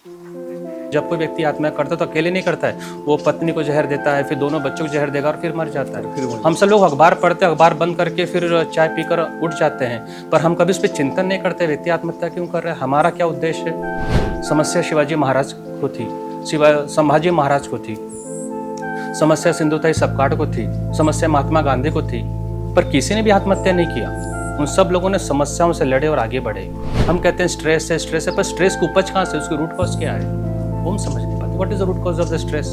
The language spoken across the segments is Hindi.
जब कोई व्यक्ति आत्महत्या करता है तो अकेले नहीं करता है, वो पत्नी को जहर देता है, फिर दोनों बच्चों को जहर देगा और फिर मर जाता है। हम सब लोग अखबार पढ़ते हैं, अखबार बंद करके फिर चाय पीकर उठ जाते हैं, पर हम कभी उस पर चिंतन नहीं करते व्यक्ति आत्महत्या क्यों कर रहा है, हमारा क्या उद्देश्य है। समस्या शिवाजी महाराज को थी, संभाजी महाराज को थी, समस्या सिंधुताई सपकाट को थी, समस्या महात्मा गांधी को थी, पर किसी ने भी आत्महत्या नहीं किया। उन सब लोगों ने समस्याओं से लड़े और आगे बढ़े। हम कहते हैं स्ट्रेस है, पर स्ट्रेस की उपज कहाँ से, उसकी रूट कॉज क्या है, वो हम समझ नहीं पाते। What is the root cause of the stress,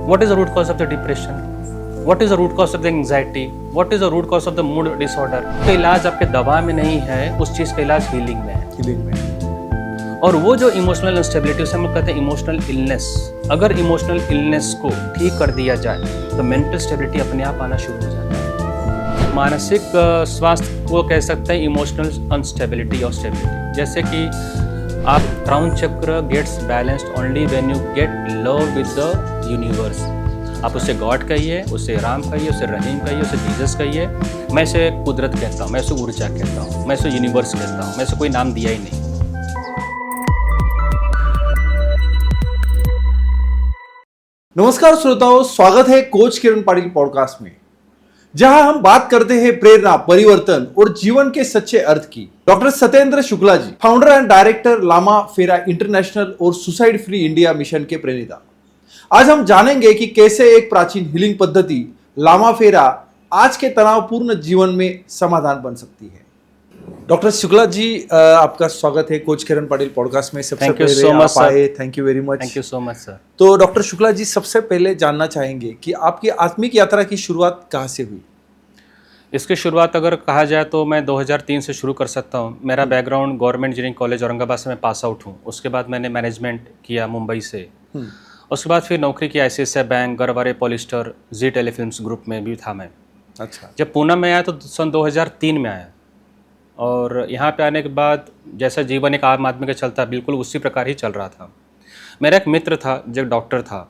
what is the root cause of the depression, what is the root cause of the anxiety, what is the root cause of the mood disorder. तो इलाज आपके दवा में नहीं है, उस चीज का इलाज हीलिंग में है। और वो जो इमोशनल इंस्टेबिलिटी, उसे हम कहते हैं इमोशनल इलनेस, अगर इमोशनल इलनेस को ठीक कर दिया जाए तो मेंटल स्टेबिलिटी अपने आप आना शुरू हो जाता है। मानसिक स्वास्थ्य को कह सकते हैं इमोशनल अनस्टेबिलिटी और स्टेबिलिटी। जैसे कि आप crown chakra gets balanced only when you get love with the universe. आप उसे गॉड कहिए, उसे राम कहिए, उसे रहीम कहिए, उसे जीसस कहिए। मैं इसे कुदरत कहता हूँ, मैं इसे ऊर्जा कहता हूँ, मैं इसे यूनिवर्स कहता हूँ, मैं इसे कोई नाम दिया ही नहीं। नमस्कार श्रोताओं, स्वागत है कोच किरण पाटिल पॉडकास्ट में, जहां हम बात करते हैं प्रेरणा, परिवर्तन और जीवन के सच्चे अर्थ की। Doctor Satyendra Shukla ji, founder and director Lama Fera international और सुसाइड फ्री इंडिया मिशन के प्रणेता। आज हम जानेंगे कि कैसे एक प्राचीन हीलिंग पद्धति लामा फेरा आज के तनावपूर्ण जीवन में समाधान बन सकती है। डॉक्टर शुक्ला जी, आपका स्वागत है कोच किरण पाटिल पॉडकास्ट में। सबसे पहले आप आए, thank you very much. Thank you so much sir. तो डॉक्टर शुक्ला जी, सबसे पहले जानना चाहेंगे कि आपकी आत्मिक यात्रा की शुरुआत कहाँ से हुई? इसकी शुरुआत अगर कहा जाए तो मैं 2003 से शुरू कर सकता हूँ। मेरा background government engineering college Aurangabad से मैं पास आउट हूँ। उसके बाद मैंने मैनेजमेंट किया मुंबई से। उसके बाद फिर नौकरी की ICICI बैंक, गरवारे पॉलिस्टर, जी टेलीफिल्म्स ग्रुप में भी था मैं। अच्छा। जब पूना में आया तो सन 2003 में आया, और यहाँ पे आने के बाद जैसा जीवन एक आम आदमी का चलता बिल्कुल उसी प्रकार ही चल रहा था। मेरा एक मित्र था जो डॉक्टर था,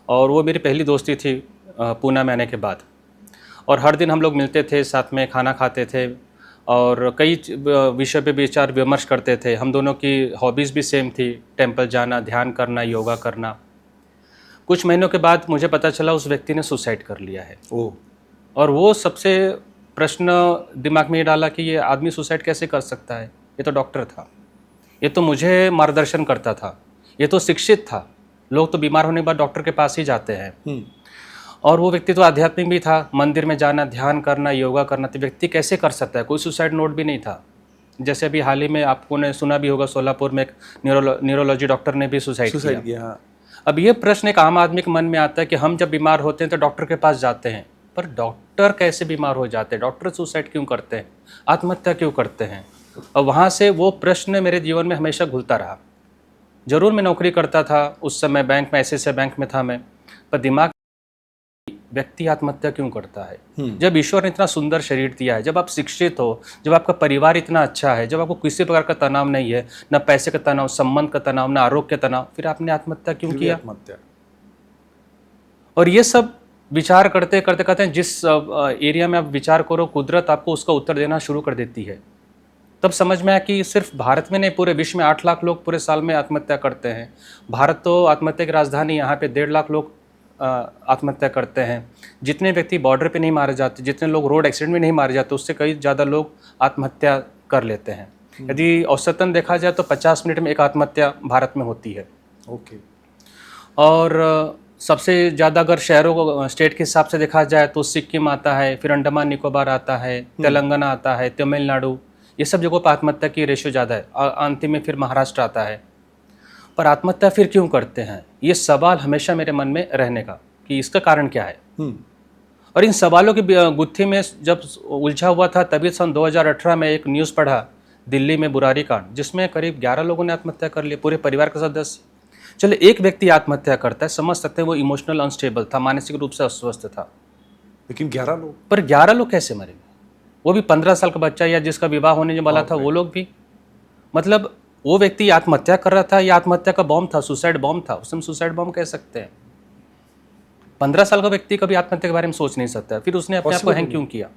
और वो मेरी पहली दोस्ती थी पूना में आने के बाद। और हर दिन हम लोग मिलते थे, साथ में खाना खाते थे और कई विषय पे विचार विमर्श करते थे। हम दोनों की हॉबीज़ भी सेम थी, टेंपल जाना, ध्यान करना, योगा करना। कुछ महीनों के बाद मुझे पता चला उस व्यक्ति ने सुसाइड कर लिया है। और वो सबसे प्रश्न दिमाग में ये डाला कि ये आदमी सुसाइड कैसे कर सकता है, ये तो डॉक्टर था, ये तो मुझे मार्गदर्शन करता था, ये तो शिक्षित था। लोग तो बीमार होने के बाद डॉक्टर के पास ही जाते हैं। और वो व्यक्ति तो आध्यात्मिक भी था, मंदिर में जाना, ध्यान करना, योगा करना, तो व्यक्ति कैसे कर सकता है? कोई सुसाइड नोट भी नहीं था। जैसे अभी हाल ही में आपको ने सुना भी होगा, सोलापुर में एक न्यूरोलॉजी डॉक्टर ने भी सुसाइड किया। अब ये प्रश्न एक आम आदमी के मन में आता है कि हम जब बीमार होते हैं तो डॉक्टर के पास जाते हैं, पर डॉक्टर कैसे बीमार हो जाते हैं, डॉक्टर सुसाइड क्यों करते हैं, आत्महत्या क्यों करते हैं? और वहाँ से वो प्रश्न मेरे जीवन में हमेशा घुलता रहा। जरूर मैं नौकरी करता था उस समय, बैंक में, ICICI बैंक में था मैं, पर दिमाग व्यक्ति आत्महत्या क्यों करता है? जब ईश्वर ने इतना सुंदर शरीर दिया है, जब आप शिक्षित हो, जब आपका परिवार इतना अच्छा है, जब आपको किसी प्रकार का तनाव नहीं है, न पैसे का तनाव, संबंध का तनाव, न आरोग्य का तनाव, फिर आपने आत्महत्या क्यों किया? और ये सब विचार करते करते कहते हैं जिस एरिया में आप विचार करो, कुदरत आपको उसका उत्तर देना शुरू कर देती है। तब समझ में आया कि सिर्फ भारत में नहीं, पूरे विश्व में 8 लाख लोग पूरे साल में आत्महत्या करते हैं। भारत तो आत्महत्या की राजधानी, यहाँ पे 1.5 लाख लोग आत्महत्या करते हैं। जितने व्यक्ति बॉर्डर पे नहीं मारे जाते, जितने लोग रोड एक्सीडेंट में नहीं मारे जाते, उससे कई ज़्यादा लोग आत्महत्या कर लेते हैं। यदि औसतन देखा जाए तो 50 मिनट में एक आत्महत्या भारत में होती है। और सबसे ज़्यादा अगर शहरों को, स्टेट के हिसाब से देखा जाए तो सिक्किम आता है, फिर अंडमान निकोबार आता है, तेलंगाना आता है, तमिलनाडु, ये सब जगहों पर आत्महत्या की रेशियो ज़्यादा है। अंतिम में फिर महाराष्ट्र आता है। पर आत्महत्या फिर क्यों करते हैं, ये सवाल हमेशा मेरे मन में रहने का कि इसका कारण क्या है। और इन सवालों की गुत्थी में जब उलझा हुआ था, तभी सन 2018 में एक न्यूज़ पढ़ा दिल्ली में बुरारी कांड, जिसमें करीब 11 लोगों ने आत्महत्या कर ली, पूरे परिवार का सदस्य। चलो एक व्यक्ति आत्महत्या करता है, समझ सकते हैं वो इमोशनल अनस्टेबल था, मानसिक रूप से अस्वस्थ था, लेकिन 11 लोग, पर 11 लोग कैसे मरेंगे? वो भी 15 साल का बच्चा, या जिसका विवाह होने जो वाला था वो लोग भी। मतलब वो व्यक्ति आत्महत्या कर रहा था, या आत्महत्या का बॉम्ब था, सुसाइड बॉम्ब था, उसे हम सुसाइड बॉम्ब कह सकते हैं। 15 साल का व्यक्ति कभी आत्महत्या के बारे में सोच नहीं सकता, फिर उसने अपने आप को हैंग क्यों किया?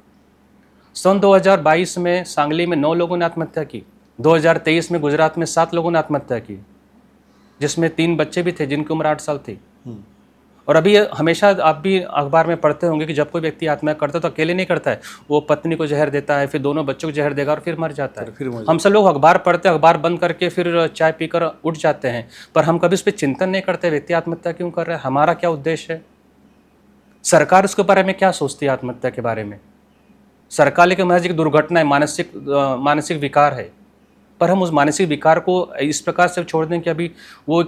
सन 2022 में सांगली में 9 लोगों ने आत्महत्या की, 2023 में गुजरात में 7 लोगों ने आत्महत्या की। जिसमें 3 बच्चे भी थे जिनकी उम्र 8 साल थी। और अभी हमेशा आप भी अखबार में पढ़ते होंगे कि जब कोई व्यक्ति आत्महत्या करता है तो अकेले नहीं करता है, वो पत्नी को जहर देता है, फिर दोनों बच्चों को जहर देगा और फिर मर जाता है। हम सब लोग अखबार पढ़ते हैं, अखबार बंद करके फिर चाय पीकर उठ जाते हैं, पर हम कभी उस पर चिंतन नहीं करते व्यक्ति आत्महत्या क्यों कर रहा है, हमारा क्या उद्देश्य है, सरकार उसके बारे में क्या सोचती है आत्महत्या के बारे में। सरकार लेकिन महज एक दुर्घटना है, मानसिक विकार है, पर हम उस मानसिक विकार को इस प्रकार से छोड़ दें कि अभी वो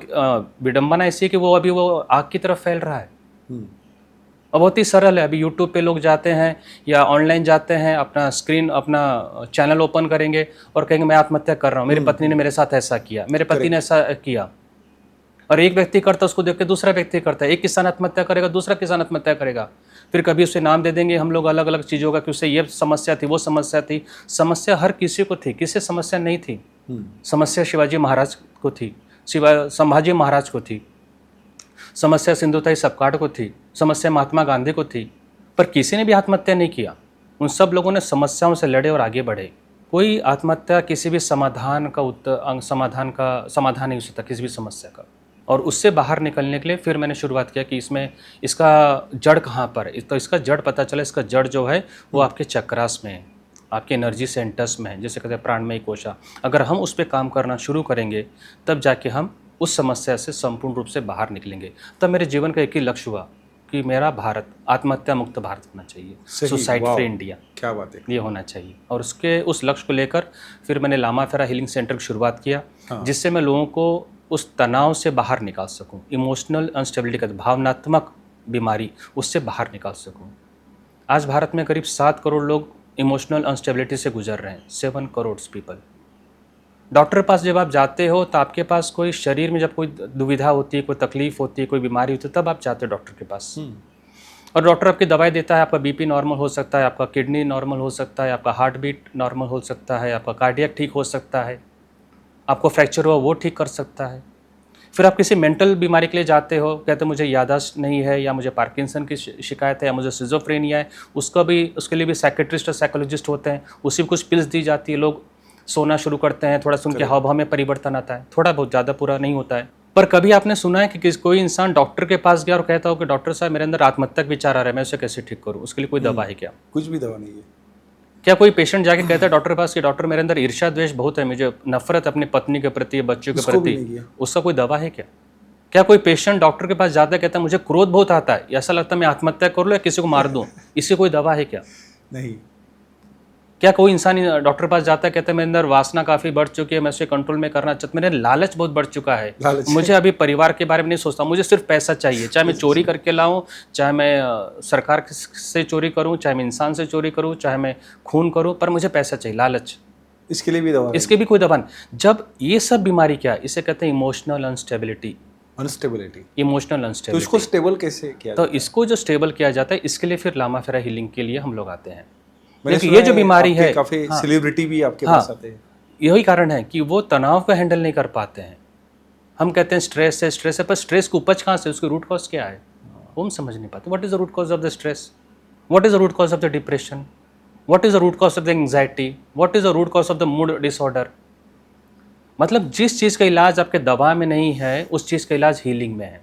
विडंबना ऐसी है कि वो अभी वो आग की तरफ फैल रहा है। अब बहुत ही सरल है, अभी यूट्यूब पे लोग जाते हैं या ऑनलाइन जाते हैं, अपना स्क्रीन अपना चैनल ओपन करेंगे और कहेंगे मैं आत्महत्या कर रहा हूँ, मेरी पत्नी ने मेरे साथ ऐसा किया, मेरे पति ने ऐसा किया। और एक व्यक्ति करता है, उसको देख के दूसरा व्यक्ति करता है, एक किसान आत्महत्या करेगा, दूसरा किसान आत्महत्या करेगा, फिर कभी उसे नाम दे देंगे हम लोग अलग अलग चीज़ों का कि उससे ये समस्या थी, वो समस्या थी। समस्या हर किसी को थी, किसी समस्या नहीं थी। समस्या शिवाजी महाराज को थी, संभाजी महाराज को थी, समस्या सिंधुताई सपकाट को थी, समस्या महात्मा गांधी को थी, पर किसी ने भी आत्महत्या नहीं किया। उन सब लोगों ने समस्याओं से लड़े और आगे बढ़े। कोई आत्महत्या किसी भी समाधान नहीं हो सकता किसी भी समस्या का। और उससे बाहर निकलने के लिए फिर मैंने शुरुआत किया कि इसका जड़ कहाँ पर है। तो इसका जड़ पता चला, इसका जड़ जो है वो आपके चक्रास में है, आपके एनर्जी सेंटर्स में है, जैसे कहते हैं प्राणमयी कोशा। अगर हम उस पर काम करना शुरू करेंगे तब जाके हम उस समस्या से संपूर्ण रूप से बाहर निकलेंगे। तब मेरे जीवन का एक ही लक्ष्य हुआ कि मेरा भारत आत्महत्या मुक्त भारत होना चाहिए, सुसाइड फ्री इंडिया। क्या बात है, ये होना चाहिए। और उस लक्ष्य को लेकर फिर मैंने लामा फेरा हीलिंग सेंटर की शुरुआत किया, जिससे मैं लोगों को उस तनाव से बाहर निकाल सकूं, इमोशनल अनस्टेबिलिटी का भावनात्मक बीमारी, उससे बाहर निकाल सकूं। आज भारत में करीब 7 करोड़ लोग इमोशनल अनस्टेबिलिटी से गुजर रहे हैं, 7 करोड़ पीपल। डॉक्टर के पास जब आप जाते हो तो आपके पास कोई शरीर में जब कोई दुविधा होती है, कोई तकलीफ होती है, कोई बीमारी होती है, तब आप जाते हो डॉक्टर के पास। और डॉक्टर आपकी दवाई देता है, आपका बीपी नॉर्मल हो सकता है, आपका किडनी नॉर्मल हो सकता है, आपका हार्ट बीट नॉर्मल हो सकता है, आपका कार्डियक ठीक हो सकता है, आपको फ्रैक्चर हुआ वो ठीक कर सकता है। फिर आप किसी मेंटल बीमारी के लिए जाते हो, कहते मुझे याददाश्त नहीं है, या मुझे पार्किंसन की शिकायत है, या मुझे सिजोफ्रेनिया है, उसके लिए भी साइकेट्रिस्ट और साइकोलॉजिस्ट होते हैं, उसी को कुछ पिल्स दी जाती है, लोग सोना शुरू करते हैं, थोड़ा सा उनके हाव भाव में परिवर्तन आता है, थोड़ा बहुत, ज़्यादा पूरा नहीं होता है। पर कभी आपने सुना है कि कोई इंसान डॉक्टर के पास गया और कहता हो कि डॉक्टर साहब मेरे अंदर आत्महत्या का विचार आ रहा है, मैं उसे कैसे ठीक करूँ, उसके लिए कोई दवा है क्या? कुछ भी दवा नहीं है। क्या कोई पेशेंट जाके कहता है डॉक्टर के पास कि डॉक्टर मेरे अंदर ईर्ष्या द्वेष बहुत है, मुझे नफरत अपनी पत्नी के प्रति, बच्चों के प्रति, उसका कोई दवा है क्या? क्या कोई पेशेंट डॉक्टर के पास जाता है, कहता है मुझे क्रोध बहुत आता है, ऐसा लगता है मैं आत्महत्या कर लूँ या किसी को मार दूँ, इससे कोई दवा है क्या? नहीं। क्या कोई इंसान डॉक्टर के पास जाता है, कहता है मेरे अंदर वासना काफ़ी बढ़ चुकी है, मैं उसे कंट्रोल में करना चाहता हूँ, मेरे लालच बहुत बढ़ चुका है, मुझे अभी परिवार के बारे में नहीं सोचता, मुझे सिर्फ पैसा चाहिए, चाहे मैं चोरी करके लाऊं, चाहे मैं सरकार से चोरी करूं, चाहे मैं इंसान से चोरी करूं, चाहे मैं खून करूं, पर मुझे पैसा चाहिए, लालच। इसके लिए भी दवा, इसके भी कोई दवा नहीं। जब ये सब बीमारी क्या है, इसे कहते हैं इमोशनल अनस्टेबिलिटी। Emotional instability. तो इसको स्टेबल कैसे किया? तो इसको जो स्टेबल किया जाता है, इसके लिए फिर लामा फेरा हीलिंग के लिए हम लोग आते हैं। देखिए ये जो बीमारी है, काफी सेलिब्रिटी भी आपके पास आते हैं। यही कारण है कि वो तनाव को हैंडल नहीं कर पाते हैं। हम कहते हैं स्ट्रेस है, पर स्ट्रेस को उपज कहाँ से, उसकी रूट कॉज क्या है, वो हम समझ नहीं पाते। What is the root cause of the stress, what is the root cause of the depression, what is the root cause of the anxiety, what is the root cause of the mood disorder. मतलब जिस चीज़ का इलाज आपके दवा में नहीं है, उस चीज़ का इलाज हीलिंग में है।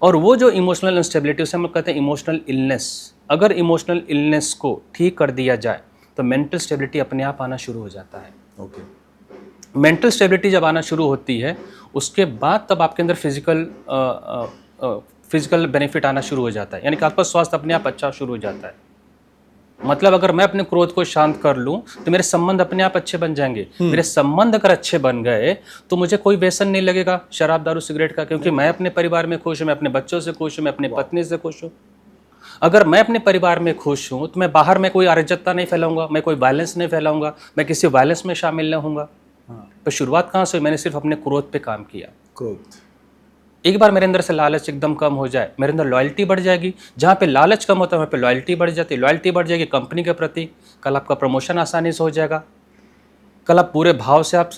और वो जो इमोशनल इंस्टेबिलिटी, उसे हम कहते हैं इमोशनल इलनेस। अगर इमोशनल इलनेस को ठीक कर दिया जाए तो मेंटल स्टेबिलिटी अपने आप आना शुरू हो जाता है। मेंटल स्टेबिलिटी जब आना शुरू होती है, उसके बाद तब आपके अंदर फिजिकल बेनिफिट आना शुरू हो जाता है, यानी कि आपका स्वास्थ्य अपने आप अच्छा शुरू हो जाता है। मतलब अगर मैं अपने क्रोध को शांत कर लूं तो मेरे संबंध अपने आप अच्छे बन जाएंगे। मेरे संबंध अगर अच्छे बन गए तो मुझे कोई व्यसन नहीं लगेगा शराब दारू सिगरेट का, क्योंकि मैं अपने परिवार में खुश हूँ, मैं अपने बच्चों से खुश हूँ, मैं अपनी पत्नी से खुश हूँ। अगर मैं अपने परिवार में खुश हूँ तो मैं बाहर में कोई अराजकता नहीं फैलाऊंगा, मैं कोई वायलेंस नहीं फैलाऊंगा, मैं किसी वायलेंस में शामिल नहीं होऊंगा। तो शुरुआत कहाँ से हुई? मैंने सिर्फ अपने क्रोध पे काम किया। एक बार मेरे अंदर से लालच एकदम कम हो जाए, मेरे अंदर लॉयल्टी बढ़ जाएगी। जहाँ पे लालच कम होता है वहाँ पे लॉयल्टी बढ़ जाती है। लॉयल्टी बढ़ जाएगी कंपनी के प्रति, कल आपका प्रमोशन आसानी से हो जाएगा। कल आप पूरे भाव से आप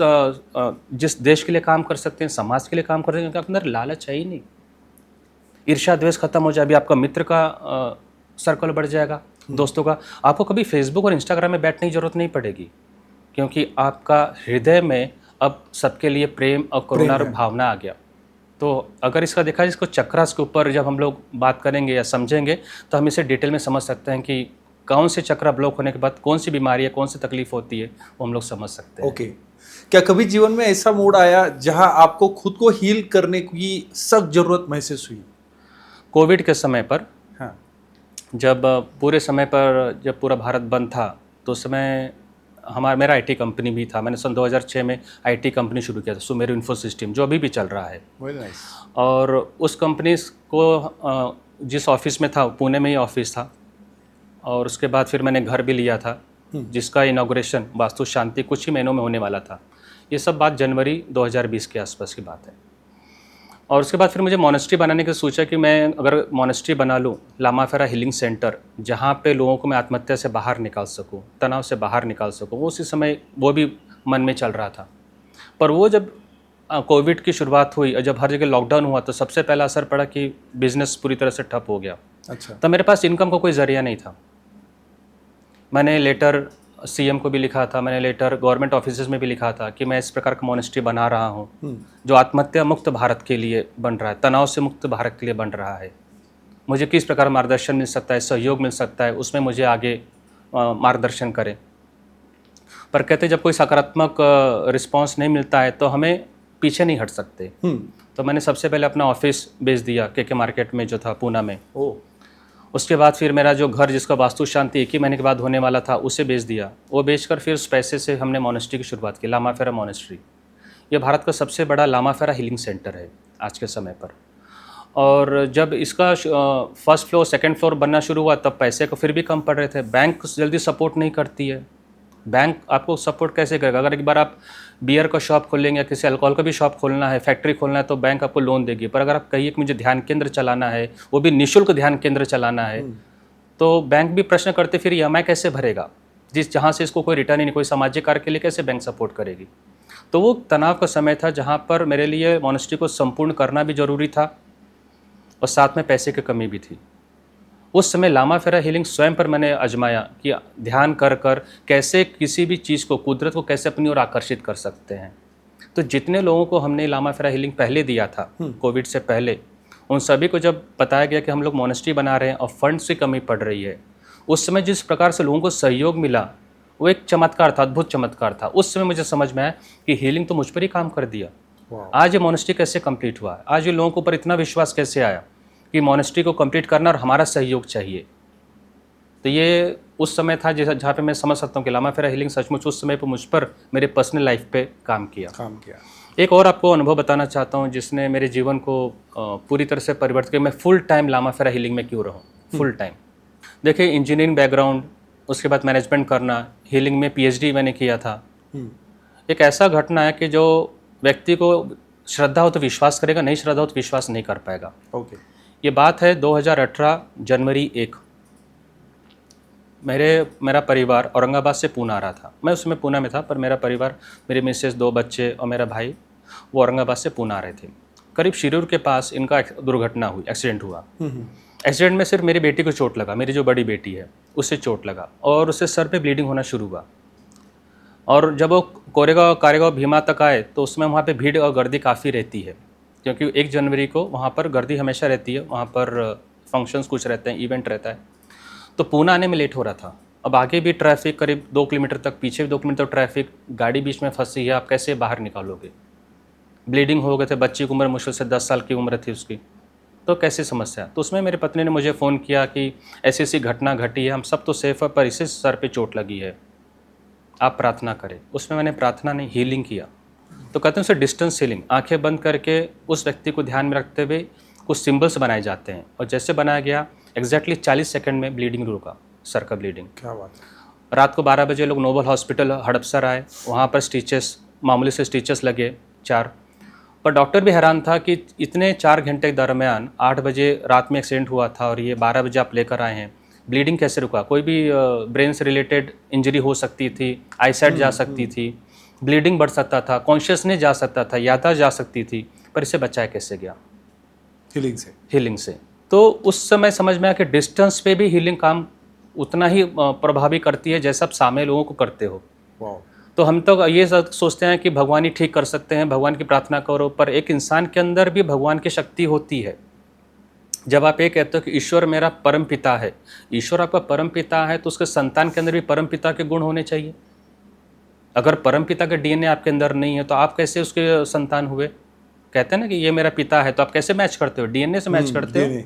जिस देश के लिए काम कर सकते हैं, समाज के लिए काम कर सकते हैं, क्योंकि आपके अंदर लालच है ही नहीं। ईर्ष्या द्वेष खत्म हो जाए, अभी आपका मित्र का सर्कल बढ़ जाएगा, दोस्तों का। आपको कभी फेसबुक और इंस्टाग्राम में बैठने की जरूरत नहीं पड़ेगी, क्योंकि आपका हृदय में अब सबके लिए प्रेम और करुणा और है। भावना आ गया। तो अगर इसका देखा जाए, इसको चक्रास के ऊपर जब हम लोग बात करेंगे या समझेंगे तो हम इसे डिटेल में समझ सकते हैं कि कौन से चक्र ब्लॉक होने के बाद कौन सी बीमारी है, कौन सी तकलीफ होती है, वो हम लोग समझ सकते हैं। ओके। क्या कभी जीवन में ऐसा मोड़ आया जहां आपको खुद को हील करने की सख्त जरूरत महसूस हुई? कोविड के समय पर, हाँ। जब पूरे समय पर जब पूरा भारत बंद था, तो उस समय मेरा आईटी कंपनी भी था। मैंने सन 2006 में आईटी कंपनी शुरू किया था, सुमेरु इन्फो सिस्टम, जो अभी भी चल रहा है। Very nice. और उस कंपनी को जिस ऑफिस में था, पुणे में ही ऑफिस था। और उसके बाद फिर मैंने घर भी लिया था, जिसका इनॉग्रेशन वास्तु शांति कुछ ही महीनों में होने वाला था। ये सब बात जनवरी 2020 के आसपास की बात है। और उसके बाद फिर मुझे मोनेस्ट्री बनाने की सोचा कि मैं अगर मोनेस्ट्री बना लूँ, लामा फेरा हीलिंग सेंटर, जहाँ पे लोगों को मैं आत्महत्या से बाहर निकाल सकूँ, तनाव से बाहर निकाल सकूँ, वो उसी समय वो भी मन में चल रहा था। पर वो जब कोविड की शुरुआत हुई और जब हर जगह लॉकडाउन हुआ, तो सबसे पहला असर पड़ा कि बिज़नेस पूरी तरह से ठप हो गया। अच्छा। तब मेरे पास इनकम का कोई ज़रिया नहीं था। मैंने लेटर सीएम को भी लिखा था, मैंने लेटर गवर्नमेंट ऑफिसेज में भी लिखा था कि मैं इस प्रकार का मोनेस्ट्री बना रहा हूँ, जो आत्महत्या मुक्त भारत के लिए बन रहा है, तनाव से मुक्त भारत के लिए बन रहा है। मुझे किस प्रकार मार्गदर्शन मिल सकता है, सहयोग मिल सकता है, उसमें मुझे आगे मार्गदर्शन करें। पर कहते जब कोई सकारात्मक रिस्पांस नहीं मिलता है तो हमें पीछे नहीं हट सकते। तो मैंने सबसे पहले अपना ऑफिस बेच दिया के मार्केट में, जो था पूना में। उसके बाद फिर मेरा जो घर, जिसका वास्तु शांति 1 ही महीने के बाद होने वाला था, उसे बेच दिया। वो बेचकर फिर उस पैसे से हमने मोनेस्ट्री की शुरुआत की, लामा फेरा मोनेस्ट्री। ये भारत का सबसे बड़ा लामा फेरा हीलिंग सेंटर है आज के समय पर। और जब इसका फर्स्ट फ्लोर सेकंड फ्लोर बनना शुरू हुआ, तब पैसे को फिर भी कम पड़ रहे थे। बैंक जल्दी सपोर्ट नहीं करती है। बैंक आपको सपोर्ट कैसे करेगा? अगर एक बार आप बियर का शॉप खोलेंगे या किसी अल्कोहल का भी शॉप खोलना है, फैक्ट्री खोलना है, तो बैंक आपको लोन देगी। पर अगर आप कहिए कि मुझे ध्यान केंद्र चलाना है, वो भी निःशुल्क ध्यान केंद्र चलाना है, तो बैंक भी प्रश्न करते फिर ईएमआई कैसे भरेगा, जहाँ से इसको कोई रिटर्न ही नहीं, कोई सामाजिक कार्य के लिए कैसे बैंक सपोर्ट करेगी। तो वो तनाव का समय था जहाँ पर मेरे लिए मोनेस्ट्री को संपूर्ण करना भी जरूरी था और साथ में पैसे की कमी भी थी। उस समय लामा फेरा हीलिंग स्वयं पर मैंने आजमाया कि ध्यान कर कर कैसे किसी भी चीज़ को, कुदरत को कैसे अपनी ओर आकर्षित कर सकते हैं। तो जितने लोगों को हमने लामा फेरा हीलिंग पहले दिया था, कोविड से पहले, उन सभी को जब बताया गया कि हम लोग मोनेस्ट्री बना रहे हैं और फंड्स की कमी पड़ रही है, उस समय जिस प्रकार से लोगों को सहयोग मिला, वो एक चमत्कार था, अद्भुत चमत्कार था। उस समय मुझे समझ में आया कि हीलिंग तो मुझ पर ही काम कर दिया। आज ये मोनेस्ट्री कैसे कंप्लीट हुआ, आज ये लोगों के ऊपर इतना विश्वास कैसे आया कि मोनेस्ट्री को कंप्लीट करना और हमारा सहयोग चाहिए। तो ये उस समय था जहाँ पे मैं समझ सकता हूँ कि लामा फेरा हीलिंग सचमुच उस समय पर मुझ पर, मेरे पर्सनल लाइफ पे काम किया। एक और आपको अनुभव बताना चाहता हूँ जिसने मेरे जीवन को पूरी तरह से परिवर्तित किया। मैं फुल टाइम लामा फेरा हीलिंग में क्यों रहूँ, फुल टाइम। देखिए, इंजीनियरिंग बैकग्राउंड, उसके बाद मैनेजमेंट करना, हीलिंग में पीएचडी मैंने किया था। एक ऐसा घटना है कि जो व्यक्ति को श्रद्धा हो तो विश्वास करेगा, नहीं श्रद्धा हो तो विश्वास नहीं कर पाएगा। ये बात है 2018 जनवरी 1। मेरा परिवार औरंगाबाद से पूना आ रहा था। मैं उसमें पूना में था, पर मेरा परिवार, मेरे मिसेस, 2 बच्चे और मेरा भाई, वो औरंगाबाद से पूना आ रहे थे। करीब शिरूर के पास इनका दुर्घटना हुई, एक्सीडेंट हुआ। एक्सीडेंट में सिर्फ मेरी बेटी को चोट लगा, मेरी जो बड़ी बेटी है उससे चोट लगा और उससे सर पे ब्लीडिंग होना शुरू हुआ। और जब वो कारेगांव भीमा तक आए तो उसमें वहाँ पे भीड़ और गर्दी काफ़ी रहती है, क्योंकि 1 जनवरी को वहाँ पर गर्दी हमेशा रहती है। वहाँ पर फंक्शंस कुछ रहते हैं, इवेंट रहता है। तो पूना आने में लेट हो रहा था। अब आगे भी ट्रैफिक करीब 2 किलोमीटर तक, पीछे भी 2 किलोमीटर ट्रैफिक, गाड़ी बीच में फंसी है, आप कैसे बाहर निकालोगे? ब्लीडिंग हो गए थे, बच्ची की उम्र मुश्किल से 10 साल की उम्र थी उसकी, तो कैसे समस्या। तो उसमें मेरी पत्नी ने मुझे फ़ोन किया कि ऐसी ऐसी घटना घटी है, हम सब तो सेफ है, पर इसे सर पे चोट लगी है, आप प्रार्थना करें। उसमें मैंने प्रार्थना नहीं, हीलिंग किया। तो कहते हैं उसे डिस्टेंस हीलिंग। आंखें बंद करके उस व्यक्ति को ध्यान में रखते हुए कुछ सिंबल्स बनाए जाते हैं, और जैसे बनाया गया एग्जैक्टली 40 सेकंड में ब्लीडिंग रुका, सर का ब्लीडिंग। क्या बात है। रात को 12 बजे लोग नोबल हॉस्पिटल हड़पसर आए, वहाँ पर स्टिचेस, मामूली से स्टिचेस लगे 4। पर डॉक्टर भी हैरान था कि इतने 4 घंटे के दरमियान 8 बजे रात में एक्सीडेंट हुआ था और ये 12 बजे आप लेकर आए हैं, ब्लीडिंग कैसे रुका? कोई भी ब्रेन से रिलेटेड इंजरी हो सकती थी, आईसाइट जा सकती थी, ब्लीडिंग बढ़ सकता था, कॉन्शियसनेस जा सकता था, याददाश्त जा सकती थी, पर इसे बचाया कैसे गया? हीलिंग से। तो उस समय समझ में आया कि डिस्टेंस पे भी हीलिंग काम उतना ही प्रभावी करती है जैसा आप सामने लोगों को करते हो। तो हम तो ये सोचते हैं कि भगवान ही ठीक कर सकते हैं, भगवान की प्रार्थना करो, पर एक इंसान के अंदर भी भगवान की शक्ति होती है। जब आप ये कहते हो कि ईश्वर मेरा परम पिता है, ईश्वर आपका परम पिता है, तो उसके संतान के अंदर भी परम पिता के गुण होने चाहिए। अगर परम पिता का डीएनए आपके अंदर नहीं है तो आप कैसे उसके संतान हुए? कहते हैं ना कि ये मेरा पिता है, तो आप कैसे मैच करते हो? डीएनए से मैच करते हो।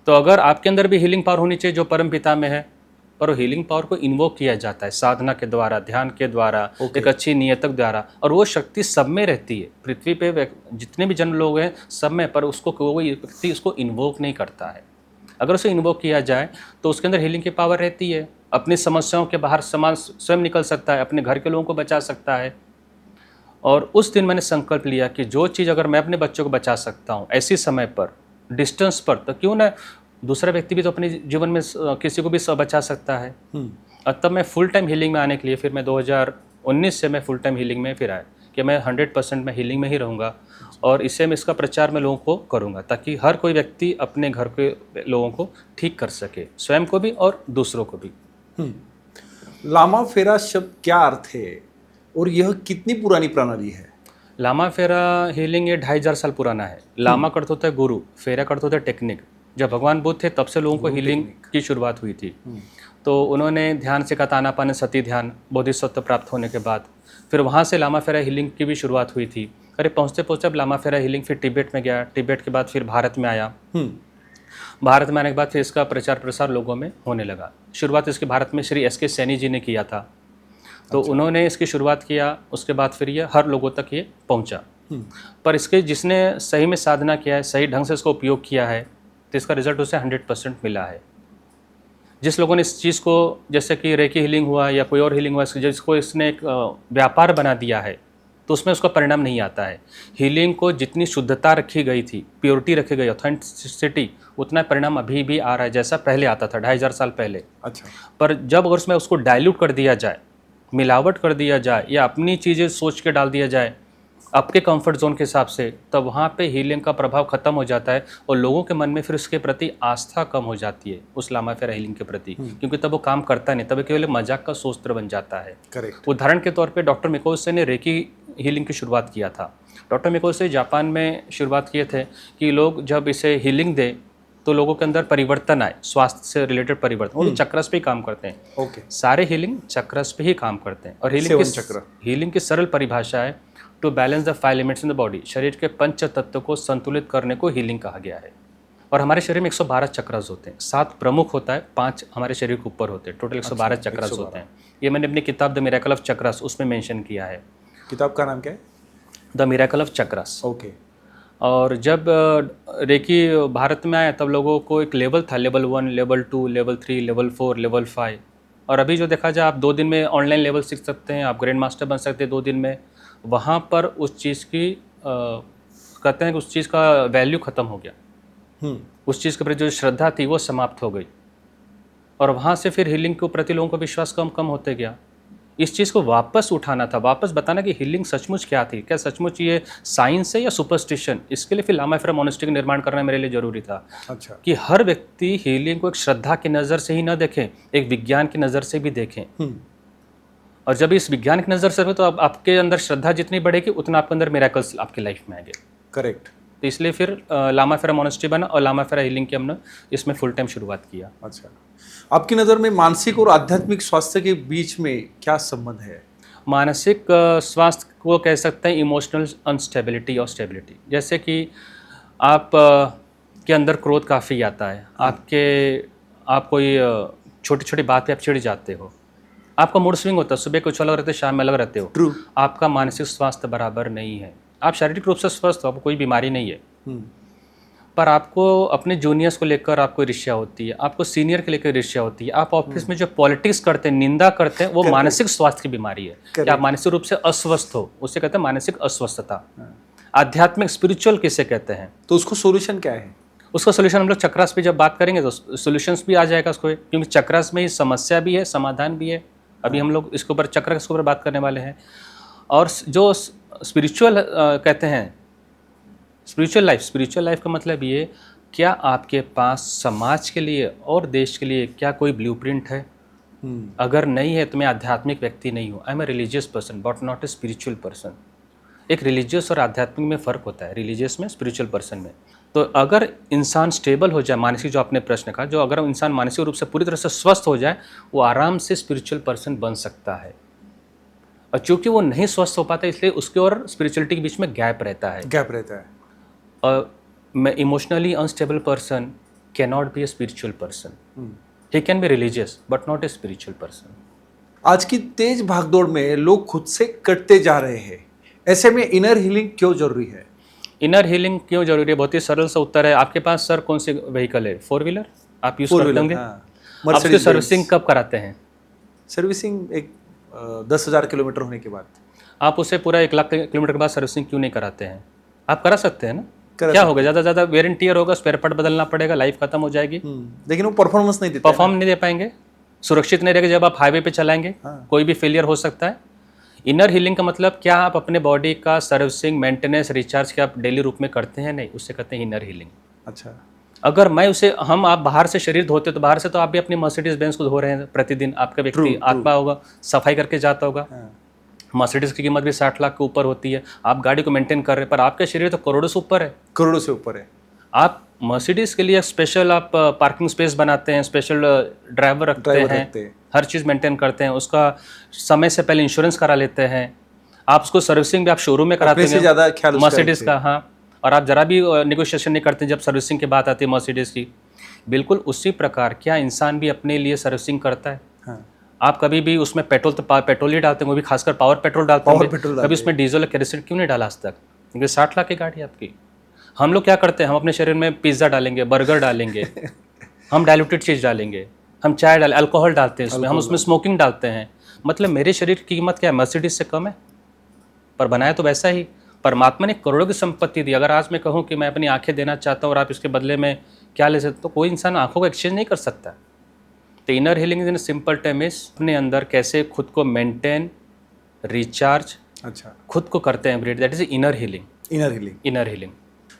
तो अगर आपके अंदर भी हीलिंग पावर होनी चाहिए जो परम पिता में है, पर वो हीलिंग पावर को इन्वोक किया जाता है साधना के द्वारा, ध्यान के द्वारा, एक अच्छी नियतक द्वारा, और वो शक्ति सब में रहती है। पृथ्वी पे जितने भी जन लोग हैं सब में, पर उसको कोई व्यक्ति उसको इन्वोक नहीं करता है। अगर उसे इन्वोक किया जाए तो उसके अंदर हीलिंग की पावर रहती है। अपनी समस्याओं के बाहर समान स्वयं निकल सकता है, अपने घर के लोगों को बचा सकता है। और उस दिन मैंने संकल्प लिया कि जो चीज़ अगर मैं अपने बच्चों को बचा सकता हूँ ऐसी समय पर, डिस्टेंस पर, तो क्यों ना दूसरा व्यक्ति भी तो अपने जीवन में किसी को भी बचा सकता है। और तब मैं फुल टाइम हीलिंग में आने के लिए फिर मैं 2019 से मैं फुल टाइम हीलिंग में फिर आया कि मैं 100% मैं हीलिंग में ही रहूँगा, और इससे मैं इसका प्रचार मैं लोगों को करूँगा ताकि हर कोई व्यक्ति अपने घर के लोगों को ठीक कर सके, स्वयं को भी और दूसरों को भी। लामा फेरा शब्द क्या अर्थ है और यह कितनी पुरानी प्रणाली है? लामा फेरा हीलिंग ये 2500 साल पुराना है। लामा का अर्थ होता है गुरु, फेरा का अर्थ होता है टेक्निक। जब भगवान बुद्ध थे तब से लोगों को हीलिंग की शुरुआत हुई थी। तो उन्होंने ध्यान से आनापान सती ध्यान, बोधिसत्व प्राप्त होने के बाद फिर वहाँ से लामा फेरा हीलिंग की भी शुरुआत हुई थी। अरे पहुँचते पहुँचते अब लामा फेरा हीलिंग फिर तिब्बत में गया, तिब्बत के बाद फिर भारत में आया। भारत में आने के बाद फिर इसका प्रचार प्रसार लोगों में होने लगा। शुरुआत इसकी भारत में श्री एस के सैनी जी ने किया था, तो उन्होंने इसकी शुरुआत किया। उसके बाद फिर ये हर लोगों तक ये पहुंचा। पर इसके जिसने सही में साधना किया है, सही ढंग से इसको उपयोग किया है, तो इसका रिजल्ट उसे 100% मिला है। जिस लोगों ने इस चीज़ को, जैसे कि रेकी हीलिंग हुआ या कोई और हीलिंग हुआ, जिसको इसने एक व्यापार बना दिया है, तो उसमें उसका परिणाम नहीं आता है। हीलिंग को जितनी शुद्धता रखी गई थी, प्योरिटी रखी गई, ऑथेंटिसिटी, उतना परिणाम अभी भी आ रहा है जैसा पहले आता था 2500 साल पहले। अच्छा। पर जब अगर उसमें उसको डाइल्यूट कर दिया जाए, मिलावट कर दिया जाए, या अपनी चीज़ें सोच के डाल दिया जाए आपके कंफर्ट जोन के हिसाब से, तब वहाँ पे हीलिंग का प्रभाव खत्म हो जाता है और लोगों के मन में फिर उसके प्रति आस्था कम हो जाती है, उस लामा फेरा हीलिंग के प्रति, क्योंकि तब वो काम करता नहीं, तब केवल मजाक का सोस्त्र बन जाता है। करेक्ट। उदाहरण के तौर पे डॉक्टर मिकोसे ने रेकी हीलिंग की शुरुआत किया था। डॉक्टर मिकोसे जापान में शुरुआत किए थे कि लोग जब इसे हीलिंग दे तो लोगों के अंदर परिवर्तन आए, स्वास्थ्य से रिलेटेड परिवर्तन। वो चक्रस पे ही काम करते हैं। ओके। सारे हीलिंग चक्रस पे ही काम करते हैं। और हीलिंग की सरल परिभाषा है to balance the 5 elements in the body. शरीर के 5 तत्व को संतुलित करने को हीलिंग कहा गया है। और हमारे शरीर में 112 चक्रस होते हैं। 7 प्रमुख होता है, 5 हमारे शरीर के ऊपर होते हैं। टोटल 112 चक्रस होते हैं। ये मैंने अपनी किताब द मिरेकल ऑफ चक्रस उसमें मेंशन किया है। किताब का नाम क्या है? The miracle of chakras. Okay. और जब रेकी भारत में आया तब लोगों को एक लेवल था, level 1, level 2, level 3, level 4, level 5। और अभी जो देखा जाए, आप 2 दिन में ऑनलाइन लेवल सीख सकते हैं, आप ग्रैंड मास्टर बन सकते हैं 2 दिन में। वहाँ पर उस चीज़ की कहते हैं कि उस चीज़ का वैल्यू ख़त्म हो गया। उस चीज़ के प्रति जो श्रद्धा थी वो समाप्त हो गई, और वहाँ से फिर हीलिंग के प्रति लोगों का विश्वास कम होते गया। इस चीज़ को वापस उठाना था, वापस बताना कि हीलिंग सचमुच क्या थी, क्या सचमुच ये साइंस है या सुपरस्टिशन। इसके लिए फिर लामा फेरा मोनेस्ट्री का निर्माण करना मेरे लिए ज़रूरी था। अच्छा। कि हर व्यक्ति हीलिंग को एक श्रद्धा की नज़र से ही न देखें, एक विज्ञान की नज़र से भी देखें। और जब इस विज्ञान की नज़र से हो तो आपके अंदर श्रद्धा जितनी बढ़ेगी उतना आपके अंदर मिरेकल्स आपकी लाइफ में आएंगे। करेक्ट। तो इसलिए फिर लामा फेरा मोनेस्ट्री बना और लामा फेरा हीलिंग की हमने इसमें फुल टाइम शुरुआत किया। अच्छा, आपकी नज़र में मानसिक और आध्यात्मिक स्वास्थ्य के बीच में क्या संबंध है? मानसिक स्वास्थ्य को कह सकते हैं इमोशनल अनस्टेबिलिटी और स्टेबिलिटी। जैसे कि आप के अंदर क्रोध काफ़ी आता है, आप कोई छोटी छोटी बात पे आप चिढ़ जाते हो, आपका मूड स्विंग होता है, सुबह कुछ अलग रहते हो, शाम में अलग रहते हो। ट्रू। आपका मानसिक स्वास्थ्य बराबर नहीं है। आप शारीरिक रूप से स्वस्थ हो, आपको कोई बीमारी नहीं है, पर आपको अपने जूनियर्स को लेकर आपको ईर्ष्या होती है, आपको सीनियर के लेकर ईर्ष्या होती है, आप ऑफिस में जो पॉलिटिक्स करते हैं, निंदा करते हैं, वो मानसिक स्वास्थ्य की बीमारी है कि आप मानसिक रूप से अस्वस्थ हो, उसे कहते हैं मानसिक अस्वस्थता। आध्यात्मिक स्पिरिचुअल किसे कहते हैं। तो उसको सोल्यूशन क्या है? उसका सोल्यूशन हम लोग चक्रास पे जब बात करेंगे तो सोल्यूशंस भी आ जाएगा उसको, क्योंकि चक्रास में ही समस्या भी है, समाधान भी है। अभी हम लोग इसके ऊपर चक्र के ऊपर बात करने वाले हैं। और जो स्पिरिचुअल कहते हैं स्पिरिचुअल लाइफ का मतलब ये, क्या आपके पास समाज के लिए और देश के लिए क्या कोई ब्लूप्रिंट है? अगर नहीं है तो मैं आध्यात्मिक व्यक्ति नहीं हूँ। I am a religious person but not a spiritual person. एक रिलीजियस और आध्यात्मिक में फ़र्क होता है, रिलीजियस में, स्पिरिचुअल पर्सन में। तो अगर इंसान स्टेबल हो जाए, मानसिक, जो आपने प्रश्न कहा, जो अगर इंसान मानसिक रूप से पूरी तरह से स्वस्थ हो जाए, वो आराम से स्पिरिचुअल पर्सन बन सकता है। और चूंकि वो नहीं स्वस्थ हो पाता, इसलिए उसके और स्पिरिचुअलिटी के बीच में गैप रहता है। और मैं emotionally unstable person can not be A spiritual person. He can be religious but not a spiritual person. आज की तेज भागदौड़ में लोग खुद से कटते जा रहे हैं, ऐसे में इनर हीलिंग क्यों जरूरी है? इनर हीलिंग क्यों जरूरी है? बहुत ही सरल सा उत्तर है। आपके पास सर कौन सी व्हीकल है? 4 व्हीलर आप यूज करते होंगे। आप उसकी सर्विसिंग कब कराते हैं? सर्विसिंग एक 10,000 किलोमीटर होने के बाद। आप उसे पूरा 1 लाख किलोमीटर के बाद सर्विसिंग क्यों नहीं कराते हैं? आप करा सकते हैं ना। क्या होगा? ज़्यादा ज़्यादा वेयर एंड टियर होगा, स्पेयर पार्ट बदलना पड़ेगा, लाइफ खत्म हो जाएगी। लेकिन वो परफॉर्मेंस नहीं देते, परफॉर्म नहीं दे पाएंगे, सुरक्षित नहीं रहेगा। जब आप हाईवे पे चलाएंगे कोई भी फेलियर हो सकता है। इनर हीलिंग का मतलब क्या? आप अपने बॉडी का सर्विसिंग, मेंटेनेंस, रिचार्ज क्या आप डेली रूप में करते हैं? नहीं, उससे कहते हैं इनर हीलिंग। अच्छा। अगर मैं उसे आप बाहर से शरीर धोते तो बाहर से तो आप भी अपनी मर्सिडीज बेंज को धो रहे हैं प्रतिदिन। आपका व्यक्ति आत्मा होगा, सफाई करके जाता होगा। मर्सिडीज की कीमत भी 60 लाख के ऊपर होती है। आप गाड़ी को मेंटेन कर रहे हैं, पर आपका शरीर तो करोड़ों से ऊपर है। करोड़ों से ऊपर है। आप मर्सिडीज के लिए स्पेशल आप पार्किंग स्पेस बनाते हैं, स्पेशल ड्राइवर रखते हैं, हर चीज़ मेंटेन करते हैं, उसका समय से पहले इंश्योरेंस करा लेते हैं। आप उसको सर्विसिंग भी आप शोरूम में कराते हैं मर्सिडीज का। हाँ, और आप जरा भी नेगोशिएशन नहीं करते जब सर्विसिंग की बात आती है मर्सिडीज की। बिल्कुल उसी प्रकार क्या इंसान भी अपने लिए सर्विसिंग करता है? हाँ। आप कभी भी उसमें पेट्रोल ही डालते हैं, वो भी खासकर पावर पेट्रोल डालते हैं। कभी उसमें डीजल और केरोसिन क्यों नहीं डाला आज तक? क्योंकि 60 लाख की गाड़ी है आपकी। हम लोग क्या करते हैं? हम अपने शरीर में पिज्ज़ा डालेंगे, बर्गर डालेंगे, हम डाइल्यूटेड चीज़ डालेंगे, हम चाय डालें, अल्कोहल डालते हैं उसमें, हम उसमें स्मोकिंग डालते हैं। मतलब मेरे शरीर की कीमत क्या है? मर्सिडीज से कम है, पर बनाया तो वैसा ही। परमात्मा ने करोड़ों की संपत्ति दी। अगर आज मैं कहूँ कि मैं अपनी आंखें देना चाहता हूँ और आप इसके बदले में क्या ले सकते, तो कोई इंसान आंखों को एक्सचेंज नहीं कर सकता। तो inner healing in simple term is अपने अंदर कैसे खुद को मेंटेन, रिचार्ज, अच्छा, खुद को करते हैं upgrade, that is inner healing.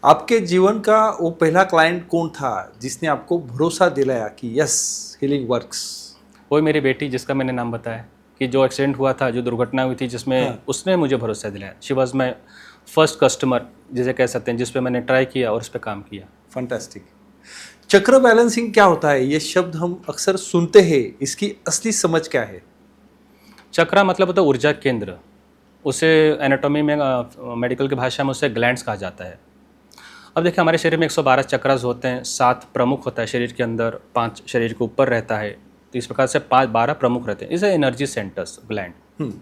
आपके जीवन का वो पहला क्लाइंट कौन था जिसने आपको भरोसा दिलाया कि यस हीलिंग वर्क्स? वही मेरी बेटी, जिसका मैंने नाम बताया कि जो एक्सीडेंट हुआ था, जो दुर्घटना हुई थी, जिसमें उसने मुझे भरोसा दिलाया। She was my first customer जिसे कह सकते हैं, जिस पे मैंने ट्राई किया और उस पर काम किया। फैंटास्टिक। चक्र बैलेंसिंग क्या होता है? ये शब्द हम अक्सर सुनते हैं, इसकी असली समझ क्या है? चक्र मतलब होता है ऊर्जा केंद्र। उसे एनाटॉमी में, मेडिकल की भाषा में उसे ग्लैंड्स कहा जाता है। अब देखिए, हमारे शरीर में 112 चक्रास होते हैं, 7 प्रमुख होता है शरीर के अंदर, 5 शरीर के ऊपर रहता है। तो इस प्रकार से 12 प्रमुख रहते हैं। इसे एनर्जी सेंटर्स, ग्लैंड।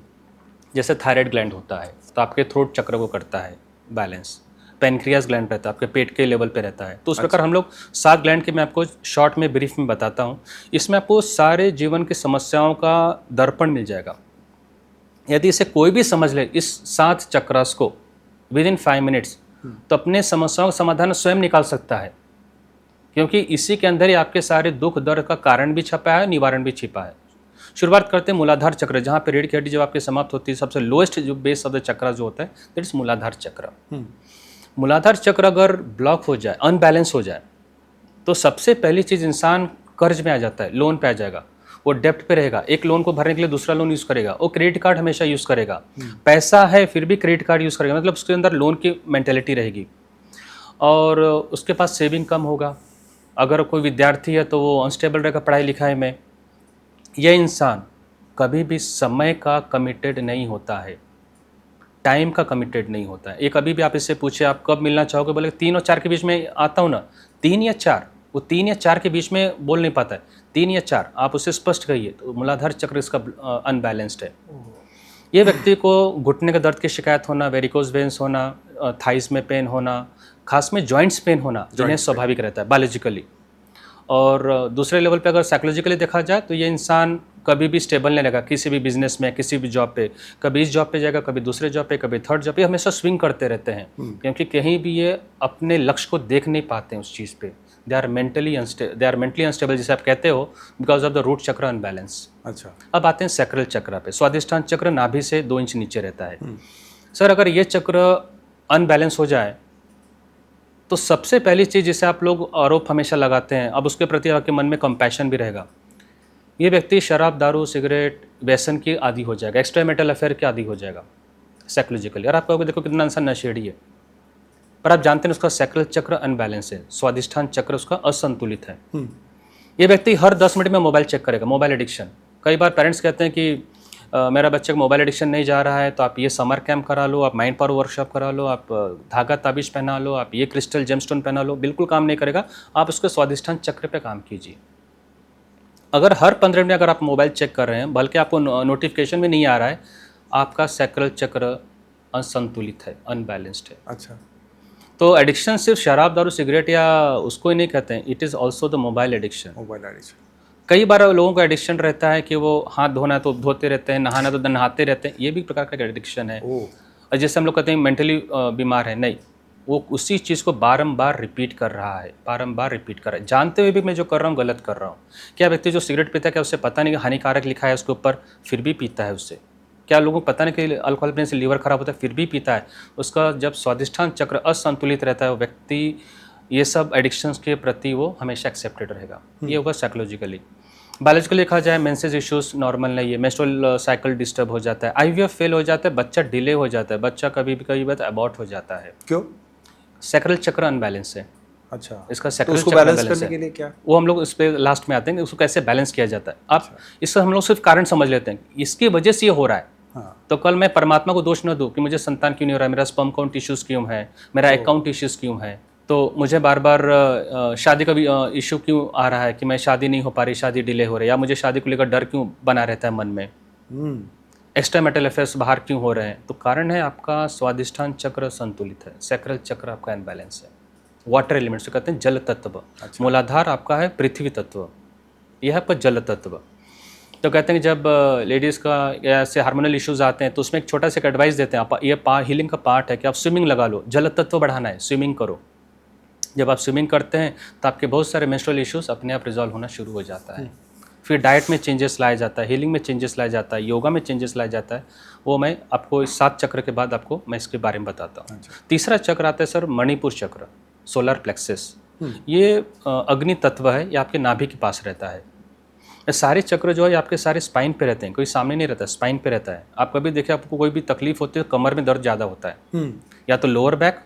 जैसे थायराइड ग्लैंड होता है तो आपके थ्रोट चक्र को करता है बैलेंस। पेनक्रियास ग्लैंड रहता है, आपके पेट के लेवल पे रहता है। तो उस प्रकार हम लोग 7 ग्लैंड के मैं आपको शॉर्ट में, ब्रीफ में बताता हूँ। इसमें आपको सारे जीवन की समस्याओं का दर्पण मिल जाएगा। यदि इसे कोई भी समझ ले, इस 7 चक्रास को, विद इन 5 मिनट्स, तो अपने समस्याओं का समाधान स्वयं निकाल सकता है। क्योंकि इसी के अंदर ही आपके सारे दुख दर्द का कारण भी छपा है, निवारण भी छिपा है। शुरुआत करते हैं मूलाधार चक्र, जहाँ पे रीढ़ की हड्डी जब आपकी समाप्त होती है, सबसे लोएस्ट जो बेस ऑफ द चक्र जो होता है, दैट इज मूलाधार चक्र। मूलाधार चक्र अगर ब्लॉक हो जाए, अनबैलेंस हो जाए, तो सबसे पहली चीज़, इंसान कर्ज में आ जाता है, लोन पे आ जाएगा, वो डेप्ट पे रहेगा। एक लोन को भरने के लिए दूसरा लोन यूज़ करेगा, वो क्रेडिट कार्ड हमेशा यूज़ करेगा। पैसा है फिर भी क्रेडिट कार्ड यूज़ करेगा, मतलब उसके अंदर लोन की मेंटेलिटी रहेगी। और उसके पास सेविंग कम होगा। अगर कोई विद्यार्थी है तो वो अनस्टेबल रहेगा पढ़ाई लिखाई में। यह इंसान कभी भी समय का कमिटेड नहीं होता है, टाइम का कमिटेड नहीं होता है। एक अभी भी आप इससे पूछे आप कब मिलना चाहोगे, बोले 3 और 4 के बीच में आता हूँ ना। 3 या 4, वो 3 या 4 के बीच में बोल नहीं पाता है। 3 या 4 आप उसे स्पष्ट कहिए, तो मूलाधार चक्र इसका अनबैलेंस्ड है। ये व्यक्ति को घुटने का दर्द की शिकायत होना, वेरिकोज वेन्स होना, थाइस में पेन होना, खास में जॉइंट्स पेन होना, जिन्हें स्वाभाविक रहता है बायोलॉजिकली। और दूसरे लेवल पे अगर साइकोलॉजिकली देखा जाए तो ये इंसान कभी भी स्टेबल नहीं रहेगा किसी भी बिजनेस में, किसी भी जॉब पे। कभी इस जॉब पे जाएगा, कभी दूसरे जॉब पे, कभी थर्ड जॉब पे, हमेशा स्विंग करते रहते हैं। क्योंकि कहीं भी ये अपने लक्ष्य को देख नहीं पाते हैं उस चीज़ पे। दे आर मेंटली अनस्टेबल जिसे आप कहते हो, बिकॉज ऑफ द रूट चक्र अनबैलेंस। अच्छा, अब आते हैं सैक्रल चक्र पे। स्वादिष्ठान चक्र नाभि से 2 इंच नीचे रहता है। सर, अगर ये चक्र अनबैलेंस हो जाए तो सबसे पहली चीज़ जिसे आप लोग आरोप हमेशा लगाते हैं, अब उसके प्रति आपके मन में कंपैशन भी रहेगा ये व्यक्ति शराब, दारू, सिगरेट, व्यसन की आदी हो जाएगा, एक्स्ट्रा मेटल अफेयर के आदी हो जाएगा साइकोलॉजिकली। और आप कहोगे देखो कितना इंसान नशेड़ी है, पर आप जानते हैं उसका सैक्रल चक्र अनबैलेंस है, स्वादिष्ठान चक्र उसका असंतुलित है। ये व्यक्ति हर 10 मिनट में मोबाइल चेक करेगा, मोबाइल एडिक्शन। कई बार पेरेंट्स कहते हैं कि मेरा बच्चे को मोबाइल एडिक्शन नहीं जा रहा है तो आप ये समर कैंप करा लो, आप माइंड पावर वर्कशॉप करा लो, आप धागा ताबीज पहना लो, आप ये क्रिस्टल जेमस्टोन पहना लो, बिल्कुल काम नहीं करेगा। आप उसके स्वादिष्ठान चक्र पे काम कीजिए। अगर हर 15 मिनट अगर आप मोबाइल चेक कर रहे हैं, बल्कि आपको नोटिफिकेशन भी नहीं आ रहा है, आपका सैक्रल चक्र असंतुलित है, अनबैलेंस्ड है। अच्छा। तो एडिक्शन सिर्फ शराब, दारू, सिगरेट या उसको ही नहीं कहते हैं, it is also the mobile addiction. Mobile addiction. कई बार लोगों का एडिक्शन रहता है कि वो हाथ धोना है तो धोते रहते हैं, नहाना तो नहाते रहते हैं, ये भी प्रकार का एडिक्शन है। और जैसे हम लोग कहते हैं मेंटली बीमार है, नहीं, वो उसी चीज़ को बारंबार रिपीट कर रहा है, बारंबार रिपीट कर रहा है, जानते हुए भी मैं जो कर रहा हूँ गलत कर रहा हूँ। क्या व्यक्ति जो सिगरेट पीता है, क्या उससे पता नहीं कि हानिकारक लिखा है उसके ऊपर, फिर भी पीता है उससे? क्या लोगों को पता नहीं कि अल्कोहल पीने से लीवर खराब होता है, फिर भी पीता है? उसका जब स्वादिष्ठान चक्र असंतुलित रहता है, वो व्यक्ति ये सब एडिक्शंस के प्रति वो हमेशा एक्सेप्टेड रहेगा। ये होगा साइकोलॉजिकली। बायोलॉजिकली देखा जाए, मेंसेस इश्यूज नॉर्मल नहीं है, मेंस्ट्रुअल साइकिल डिस्टर्ब हो जाता है, आईवीएफ फेल हो जाता है, बच्चा डिले हो जाता है, बच्चा कभी बार अबॉर्ट हो जाता है। क्यों? सैक्रल चक्र अनबैलेंस है। अच्छा। इसका तो सैक्रल उसको चक्र बैलेंस अनबैलेंस करने है। के लिए क्या? वो हम लोग इस पे लास्ट में आते हैं कि उसको कैसे बैलेंस किया जाता है। आप इससे हम लोग सिर्फ कारण समझ लेते हैं, इसकी वजह से ये हो रहा है। हाँ। तो कल मैं परमात्मा को दोष न दूं कि मुझे संतान क्यों नहीं हो रहा है, मेरा स्पर्म काउंट इश्यूज क्यों है, मेरा एग काउंट इश्यूज क्यों है, तो मुझे बार बार शादी का भी इशू क्यों आ रहा है कि मैं शादी नहीं हो पा रही, शादी डिले हो रही है, या मुझे शादी को लेकर डर क्यों बना रहता है मन में, एक्स्ट्रा मेटल अफेयर्स बाहर क्यों हो रहे हैं? तो कारण है आपका स्वादिष्ठान चक्र संतुलित है, सैक्रल चक्र आपका इनबैलेंस है। वाटर एलिमेंट्स कहते हैं जल तत्व। अच्छा। मूलाधार आपका है पृथ्वी तत्व, यह आपका जल तत्व। तो कहते हैं कि जब लेडीज़ का ऐसे हार्मोनल इश्यूज आते हैं तो उसमें एक छोटा सा एडवाइस देते हैं, आप ये हीलिंग का पार्ट है कि आप स्विमिंग लगा लो, जल तत्व बढ़ाना है, स्विमिंग करो। जब आप स्विमिंग करते हैं तो आपके बहुत सारे मेंस्ट्रुअल इश्यूज अपने आप रिजॉल्व होना शुरू हो जाता है। फिर डाइट में चेंजेस लाया जाता है, हीलिंग में चेंजेस लाया जाता है, योगा में चेंजेस लाया जाता है। वो मैं आपको इस 7 चक्र के बाद आपको मैं इसके बारे में बताता हूँ। तीसरा चक्र आता है सर मणिपुर चक्र, सोलर प्लेक्सस। ये अग्नि तत्व है, ये आपके नाभि के पास रहता है। ये सारे चक्र जो है आपके सारे स्पाइन पे रहते हैं, कोई सामने नहीं रहता, स्पाइन पे रहता है। आप कभी देखिए आपको कोई भी तकलीफ होती है तो कमर में दर्द ज़्यादा होता है, या तो लोअर बैक,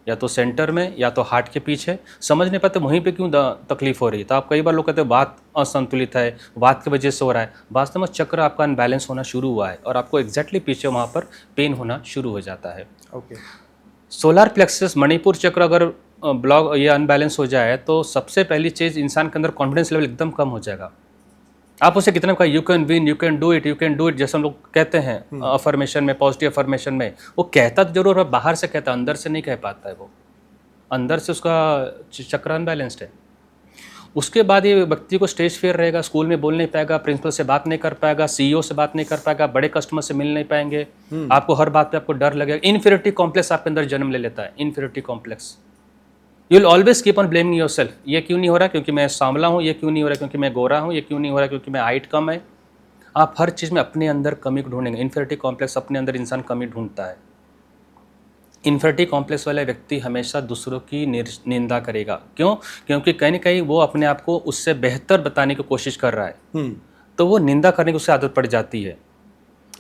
या तो सेंटर में, या तो हार्ट के पीछे। समझ नहीं पाते वहीं पे क्यों तकलीफ हो रही है। तो आप कई बार लोग कहते हैं वात असंतुलित है, वात की वजह से हो रहा है। वास्तव में चक्र आपका अनबैलेंस होना शुरू हुआ है और आपको एग्जैक्टली पीछे वहाँ पर पेन होना शुरू हो जाता है। ओके। सोलर प्लेक्सस मणिपुर चक्र अगर ब्लॉक ये अनबैलेंस हो जाए तो सबसे पहली चीज़, इंसान के अंदर कॉन्फिडेंस लेवल एकदम कम हो जाएगा। आप उसे कितना कहा you can win, you can do it, you can do it, जैसे हम लोग कहते हैं अफर्मेशन में, पॉजिटिव अफर्मेशन में, वो कहता तो जरूर है, बाहर से कहता, अंदर से नहीं कह पाता है। वो अंदर से उसका चक्र अनबैलेंस्ड है। उसके बाद ये व्यक्ति को स्टेज फेयर रहेगा, स्कूल में बोल नहीं पाएगा, प्रिंसिपल से बात नहीं कर पाएगा, सीईओ से बात नहीं कर पाएगा, बड़े कस्टमर से मिल नहीं पाएंगे। आपको हर बात पे आपको डर लगेगा। इन्फीरियरिटी कॉम्प्लेक्स आपके अंदर जन्म ले लेता है, inferiority complex. You will always keep on blaming yourself. ये क्यों नहीं हो रहा क्योंकि मैं सांवला हूँ, ये क्यों नहीं हो रहा क्योंकि मैं गोरा हूँ, ये क्यों नहीं हो रहा क्योंकि मैं हाइट कम है। आप हर चीज़ में अपने अंदर कमी को ढूंढेंगे। इन्फीरियरिटी कॉम्प्लेक्स अपने अंदर इंसान कमी ढूंढता है। इन्फीरियरिटी कॉम्प्लेक्स वाला व्यक्ति हमेशा दूसरों की निंदा करेगा। क्यों? क्योंकि कहीं ना कहीं वो अपने आप को उससे बेहतर बताने की कोशिश कर रहा है, तो वो निंदा करने की उससे आदत पड़ जाती है।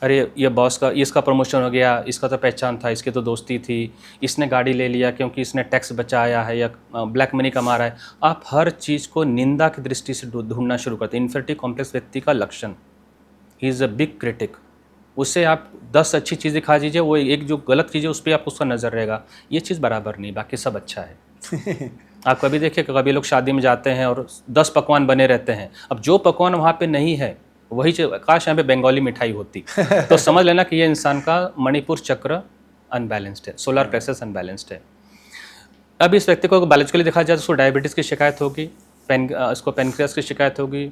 अरे ये बॉस का, इसका प्रमोशन हो गया, इसका तो पहचान था, इसकी तो दोस्ती थी, इसने गाड़ी ले लिया क्योंकि इसने टैक्स बचाया है या ब्लैक मनी कमा रहा है। आप हर चीज़ को निंदा की दृष्टि से ढूंढना शुरू करते हैं। इन्फीरियरिटी कॉम्प्लेक्स व्यक्ति का लक्षण, he is a big critic. उससे आप 10 अच्छी चीज़ दिखा दीजिए, वो एक जो गलत चीज़ है उस पर आप उसका नज़र रहेगा, ये चीज़ बराबर नहीं, बाकी सब अच्छा है। आप कभी देखिए, कभी लोग शादी में जाते हैं और 10 पकवान बने रहते हैं। अब जो पकवान वहाँ पे नहीं है वही काश यहाँ पे बंगाली मिठाई होती, तो समझ लेना कि ये इंसान का मणिपुर चक्र अनबैलेंस्ड है, सोलर प्लेक्सस अनबैलेंस्ड है। अब इस व्यक्ति को बायोलॉजिकली देखा जाए तो उसको डायबिटीज़ की शिकायत होगी, इसको पेनक्रियास की शिकायत होगी,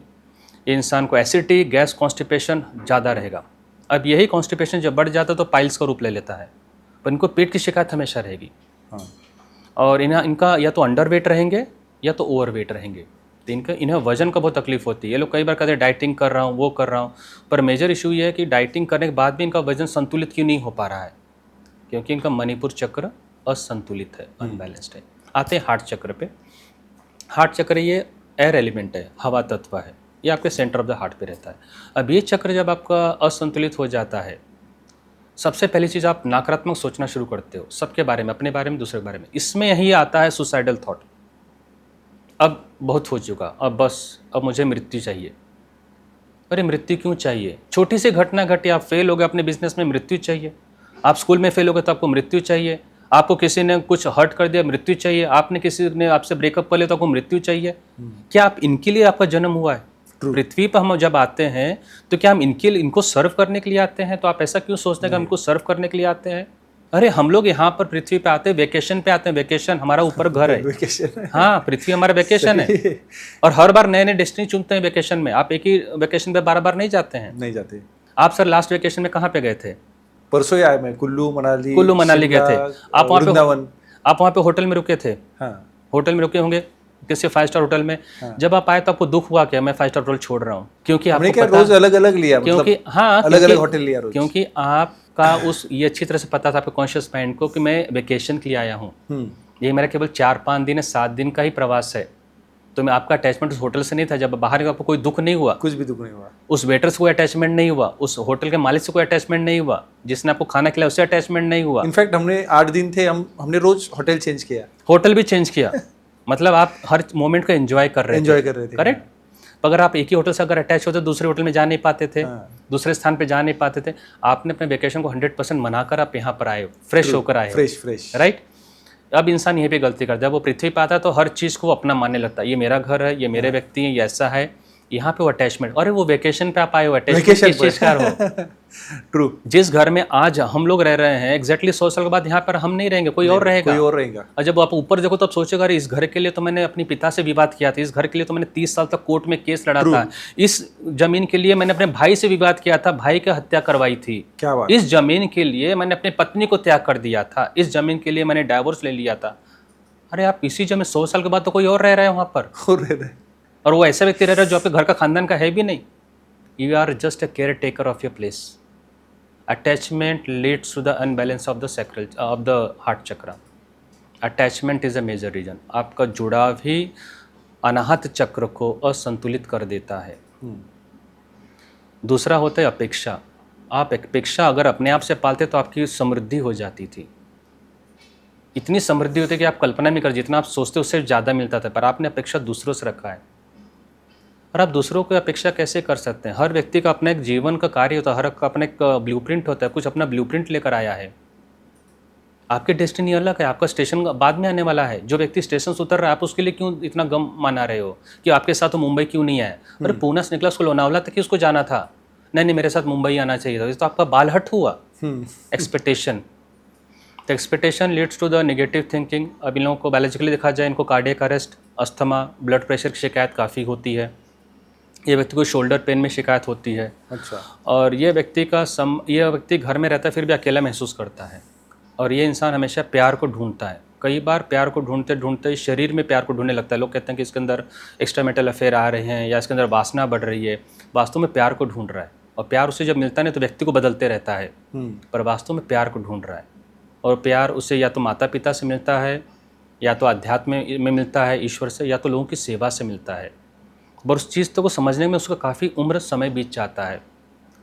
इंसान को एसिडिटी, गैस, कॉन्स्टिपेशन ज़्यादा रहेगा। अब यही कॉन्स्टिपेशन जब बढ़ जाता है तो पाइल्स का रूप ले लेता है, पर इनको पेट की शिकायत हमेशा रहेगी। और इनका या तो अंडर वेट रहेंगे या तो ओवर वेट रहेंगे। तो इन्हें वजन का बहुत तकलीफ होती है। ये लोग कई बार कहते हैं डाइटिंग कर रहा हूँ, वो कर रहा हूँ, पर मेजर इशू ये है कि डाइटिंग करने के बाद भी इनका वजन संतुलित क्यों नहीं हो पा रहा है, क्योंकि इनका मणिपुर चक्र असंतुलित है, अनबैलेंस्ड है। आते हैं हार्ट चक्र पे। हार्ट चक्र ये एयर एलिमेंट है, हवा तत्व है। ये आपके सेंटर ऑफ द हार्ट पे रहता है। अब ये चक्र जब आपका असंतुलित हो जाता है, सबसे पहली चीज़ आप नकारात्मक सोचना शुरू करते हो, सबके बारे में, अपने बारे में, दूसरे के बारे में। इसमें यही आता है सुसाइडल थॉट। अब बहुत हो चुका, अब बस, अब मुझे मृत्यु चाहिए। अरे मृत्यु क्यों चाहिए? छोटी सी घटना घटी, आप फेल हो गए अपने बिजनेस में, मृत्यु चाहिए। आप स्कूल में फेल हो गए तो आपको मृत्यु चाहिए। आपको किसी ने कुछ हर्ट कर दिया, मृत्यु चाहिए। आपने किसी ने आपसे ब्रेकअप कर लिया तो आपको मृत्यु चाहिए। क्या आप इनके लिए आपका जन्म हुआ है? पृथ्वी पर हम जब आते हैं तो क्या हम इनको सर्व करने के लिए आते हैं? तो आप ऐसा क्यों सोचते हैं कि हम इनको सर्व करने के लिए आते हैं? अरे हम लोग यहाँ पर पृथ्वी पे आते हैं, वेकेशन पे आते हैं। वेकेशन हमारा ऊपर घर है, वेकेशन है। हाँ, पृथ्वी हमारा वेकेशन है। और हर बार नए नए डेस्टिनी चुनते हैं वेकेशन में। आप एक ही वेकेशन पे बार बार नहीं जाते हैं। नहीं जाते। आप सर लास्ट वेकेशन में कहाँ पे गए थे? परसों ही आया मैं, कुल्लू मनाली गए थे। आप वहाँ वृंदावन। आप वहाँ पे होटल में रुके थे? हाँ। होटल में रुके होंगे किसी 5 स्टार होटल में। जब आप आए तो आपको दुख हुआ क्या मैं 5 स्टार होटल छोड़ रहा हूँ? क्योंकि आपको पता रोज अलग अलग लिया, क्योंकि हाँ, अलग अलग होटल लिया रोज। क्योंकि आपका ये अच्छी तरह से पता था आपके कॉन्शियस माइंड को कि मैं वेकेशन के लिए आया हूँ। ये मेरा केवल 4-5 दिन 7 दिन का ही प्रवास है। तो मैं आपका अटैचमेंट उस होटल से नहीं था। जब बाहर निकला आपको कोई दुख नहीं हुआ? कुछ भी दुख नहीं हुआ। उस वेटर से कोई अटैचमेंट नहीं हुआ, उस होटल के मालिक से कोई अटैचमेंट नहीं हुआ, जिसने आपको खाना खिलाया उससे अटैचमेंट नहीं हुआ। इनफैक्ट हमने 8 दिन थे, हमने रोज होटल चेंज किया, होटल भी चेंज किया। मतलब आप हर मोमेंट को एंजॉय कर रहे थे। करेक्ट। अगर आप एक ही होटल से अगर अटैच होते दूसरे होटल में जा नहीं पाते थे, दूसरे स्थान पे जा नहीं पाते थे। आपने अपने वेकेशन को 100% मनाकर आप यहाँ पर आए हो, फ्रेश होकर आए हो। फ्रेश। राइट। अब इंसान यहीं पे गलती करता है। वो पृथ्वी पे आता है तो हर चीज़ को अपना मानने लगता है। ये मेरा घर है, ये मेरे व्यक्ति हैं, ये ऐसा है। यहाँ पे वो अटैचमेंट, अरे वो वेकेशन पे आप आए हो, अटैचमेंट किस चीज़ का हो? ट्रू। जिस घर में आज हम लोग रह रहे हैं, एग्जैक्टली 100 साल के बाद यहाँ पर हम नहीं रहेंगे, कोई और रहेगा। और जब आप ऊपर देखो तो आप सोचेगा अरे इस घर के लिए तो मैंने अपने पिता से विवाद किया था, इस घर के लिए तो मैंने 30 साल तक कोर्ट में केस लड़ा था, इस जमीन के लिए मैंने अपने भाई से विवाद किया था, भाई की हत्या करवाई थी, क्या बात। इस जमीन के लिए मैंने अपनी पत्नी को त्याग कर दिया था, इस जमीन के लिए मैंने डाइवोर्स ले लिया था। अरे आप इसी जमीन 100 साल के बाद तो कोई और रह रहे हैं वहाँ पर, और वो ऐसा व्यक्ति रह रहा है जो आपके घर का खानदान का है भी नहीं। You are just a caretaker of your place. Attachment leads to the unbalance of the heart chakra. Attachment is a major reason. आपका जुड़ाव ही अनाहत चक्र को असंतुलित कर देता है। दूसरा होता है अपेक्षा। आप अपेक्षा अगर अपने आप से पालते तो आपकी समृद्धि हो जाती थी। इतनी समृद्धि होती है कि आप कल्पना नहीं कर, जितना आप सोचते उससे ज़्यादा मिलता था। पर आपने अपेक्षा दूसरों से रखा है। और आप दूसरों को अपेक्षा कैसे कर सकते हैं? हर व्यक्ति का अपना एक जीवन का कार्य होता है, हर का अपना एक ब्लूप्रिंट होता है, कुछ अपना ब्लूप्रिंट लेकर आया है। आपकी डेस्टिनी अलग है, आपका स्टेशन बाद में आने वाला है। जो व्यक्ति स्टेशन से उतर रहा है, आप उसके लिए क्यों इतना गम मना रहे हो कि आपके साथ वो मुंबई क्यों नहीं आया? अरे पूना से निकला, उसको लोनावला तक ही उसको जाना था। नहीं, मेरे साथ मुंबई आना चाहिए था। तो आपका बाल हट हुआ एक्सपेक्टेशन। तो expectation leads to the negative thinking. अब इन लोगों को बायोलॉजिकली देखा जाए, इनको cardiac arrest, asthma, blood pressure की शिकायत काफ़ी होती है। ये व्यक्ति को शोल्डर पेन में शिकायत होती है। अच्छा। और ये व्यक्ति घर में रहता है फिर भी अकेला महसूस करता है। और ये इंसान हमेशा प्यार को ढूंढता है। कई बार प्यार को ढूंढते ढूंढते शरीर में प्यार को ढूंढने लगता है। लोग कहते हैं कि इसके अंदर एक्स्ट्रा मेटल अफेयर आ रहे हैं या इसके अंदर वासना बढ़ रही है। वास्तव में प्यार को ढूंढ रहा है। और प्यार उसे जब मिलता नहीं तो व्यक्ति को बदलते रहता है, पर वास्तव में प्यार को ढूंढ रहा है। और प्यार उसे या तो माता पिता से मिलता है, या तो अध्यात्म में मिलता है ईश्वर से, या तो लोगों की सेवा से मिलता है। और उस चीज़ को समझने में उसका काफ़ी उम्र समय बीत जाता है।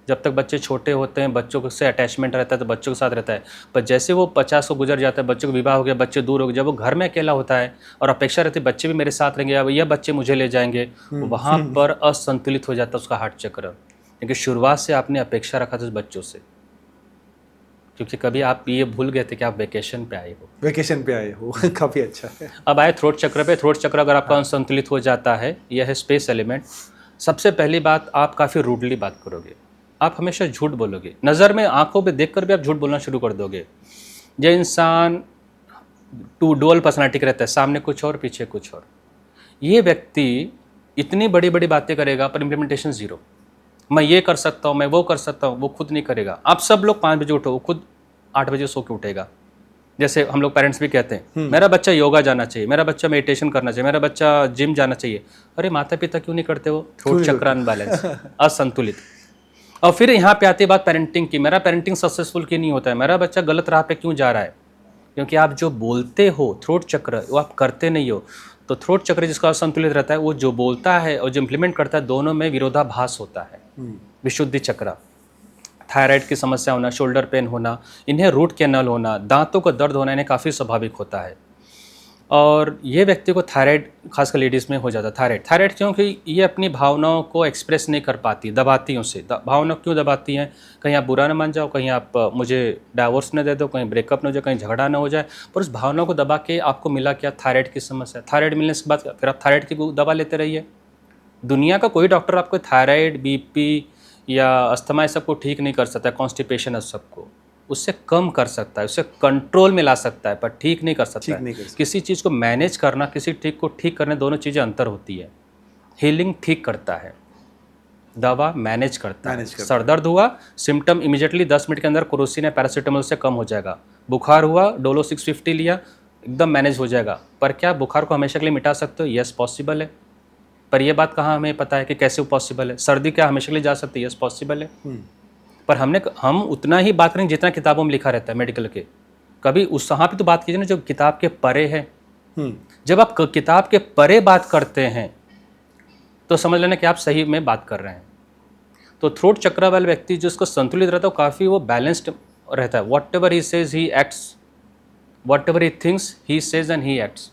जब तक बच्चे छोटे होते हैं, बच्चों से अटैचमेंट रहता है तो बच्चों के साथ रहता है। पर जैसे वो 50 को गुजर जाता है, बच्चों को विवाह हो गया, बच्चे दूर हो गए, जब वो घर में अकेला होता है और अपेक्षा रहती है बच्चे भी मेरे साथ रहेंगे या बच्चे मुझे ले जाएंगे, वहाँ पर असंतुलित हो जाता है उसका हार्ट चक्र। क्योंकि शुरुआत से आपने अपेक्षा रखा था उस बच्चों से, क्योंकि कभी आप ये भूल गए थे कि आप वेकेशन पे आए हो। काफ़ी अच्छा है। अब आए थ्रोट चक्र पे। थ्रोट चक्र अगर आपका असंतुलित हो जाता है, यह है स्पेस एलिमेंट। सबसे पहली बात, आप काफ़ी रूडली बात करोगे, आप हमेशा झूठ बोलोगे। नज़र में, आंखों पे देखकर भी आप झूठ बोलना शुरू कर दोगे। ये इंसान डुअल पर्सनालिटी रहता है, सामने कुछ और पीछे कुछ और। ये व्यक्ति इतनी बड़ी बड़ी बातें करेगा पर इम्प्लीमेंटेशन ज़ीरो। मैं ये कर सकता हूँ, मैं वो कर सकता हूँ, वो खुद नहीं करेगा। आप सब लोग 5 बजे उठो, वो खुद 8 बजे सो के उठेगा। जैसे हम लोग पेरेंट्स भी कहते हैं मेरा बच्चा योगा जाना चाहिए, मेरा बच्चा मेडिटेशन करना चाहिए, मेरा बच्चा जिम जाना चाहिए। अरे माता पिता क्यों नहीं करते? वो थ्रोट चक्र अनबैलेंस, असंतुलित। और फिर यहाँ पे आती है बात पेरेंटिंग की। मेरा पेरेंटिंग सक्सेसफुल क्यों नहीं होता है? मेरा बच्चा गलत राह पे क्यों जा रहा है? क्योंकि आप जो बोलते हो थ्रोट चक्र, वो आप करते नहीं हो। तो थ्रोट चक्र जिसका असंतुलित रहता है वो जो बोलता है और जो इम्प्लीमेंट करता है दोनों में विरोधाभास होता है। विशुद्धि चक्र, थायराइड की समस्या होना, शोल्डर पेन होना, इन्हें रूट कैनल होना, दांतों का दर्द होना, इन्हें काफ़ी स्वाभाविक होता है। और ये व्यक्ति को थायराइड खासकर लेडीज़ में हो जाता है। थायराइड क्योंकि ये अपनी भावनाओं को एक्सप्रेस नहीं कर पाती, दबाती हैं उसे। भावना क्यों दबाती हैं? कहीं आप बुरा ना मान जाओ, कहीं आप मुझे डाइवोर्स न दे दो, कहीं ब्रेकअप न हो जाए, कहीं झगड़ा ना हो जाए। पर उस भावना को दबा के आपको मिला क्या? थायराइड की समस्या। थायराइड मिलने के बाद फिर आप थायराइड की दवा लेते रहिए। दुनिया का कोई डॉक्टर आपको थायराइड, बीपी या अस्थमा सबको ठीक नहीं कर सकता, कॉन्स्टिपेशन है सबको, उससे कम कर सकता है, उससे कंट्रोल में ला सकता है, पर ठीक नहीं कर सकता है। किसी चीज़ को मैनेज करना, किसी ठीक को ठीक करने, दोनों चीज़ें अंतर होती है। हीलिंग ठीक करता है, दवा मैनेज करता है। सर दर्द हुआ, सिम्टम इमीडिएटली 10 मिनट के अंदर क्रोसिन या पैरासीटामोल से कम हो जाएगा। बुखार हुआ, डोलो 650 लिया, एकदम मैनेज हो जाएगा। पर क्या बुखार को हमेशा के लिए मिटा सकते हो? यस, पॉसिबल है। पर यह बात कहाँ हमें पता है कि कैसे वो पॉसिबल है? सर्दी क्या हमेशा के लिए जा सकती है? यस, पॉसिबल है। पर हम उतना ही बात करेंगे जितना किताबों में लिखा रहता है मेडिकल के। कभी उस वहाँ पे तो बात कीजिए ना जो किताब के परे है। जब आप किताब के परे बात करते हैं तो समझ लेना कि आप सही में बात कर रहे हैं। तो थ्रोट चक्र वाला व्यक्ति जिसको संतुलित रहता है काफ़ी वो बैलेंस्ड रहता है। What ever he says he acts, what ever he thinks he says and he acts.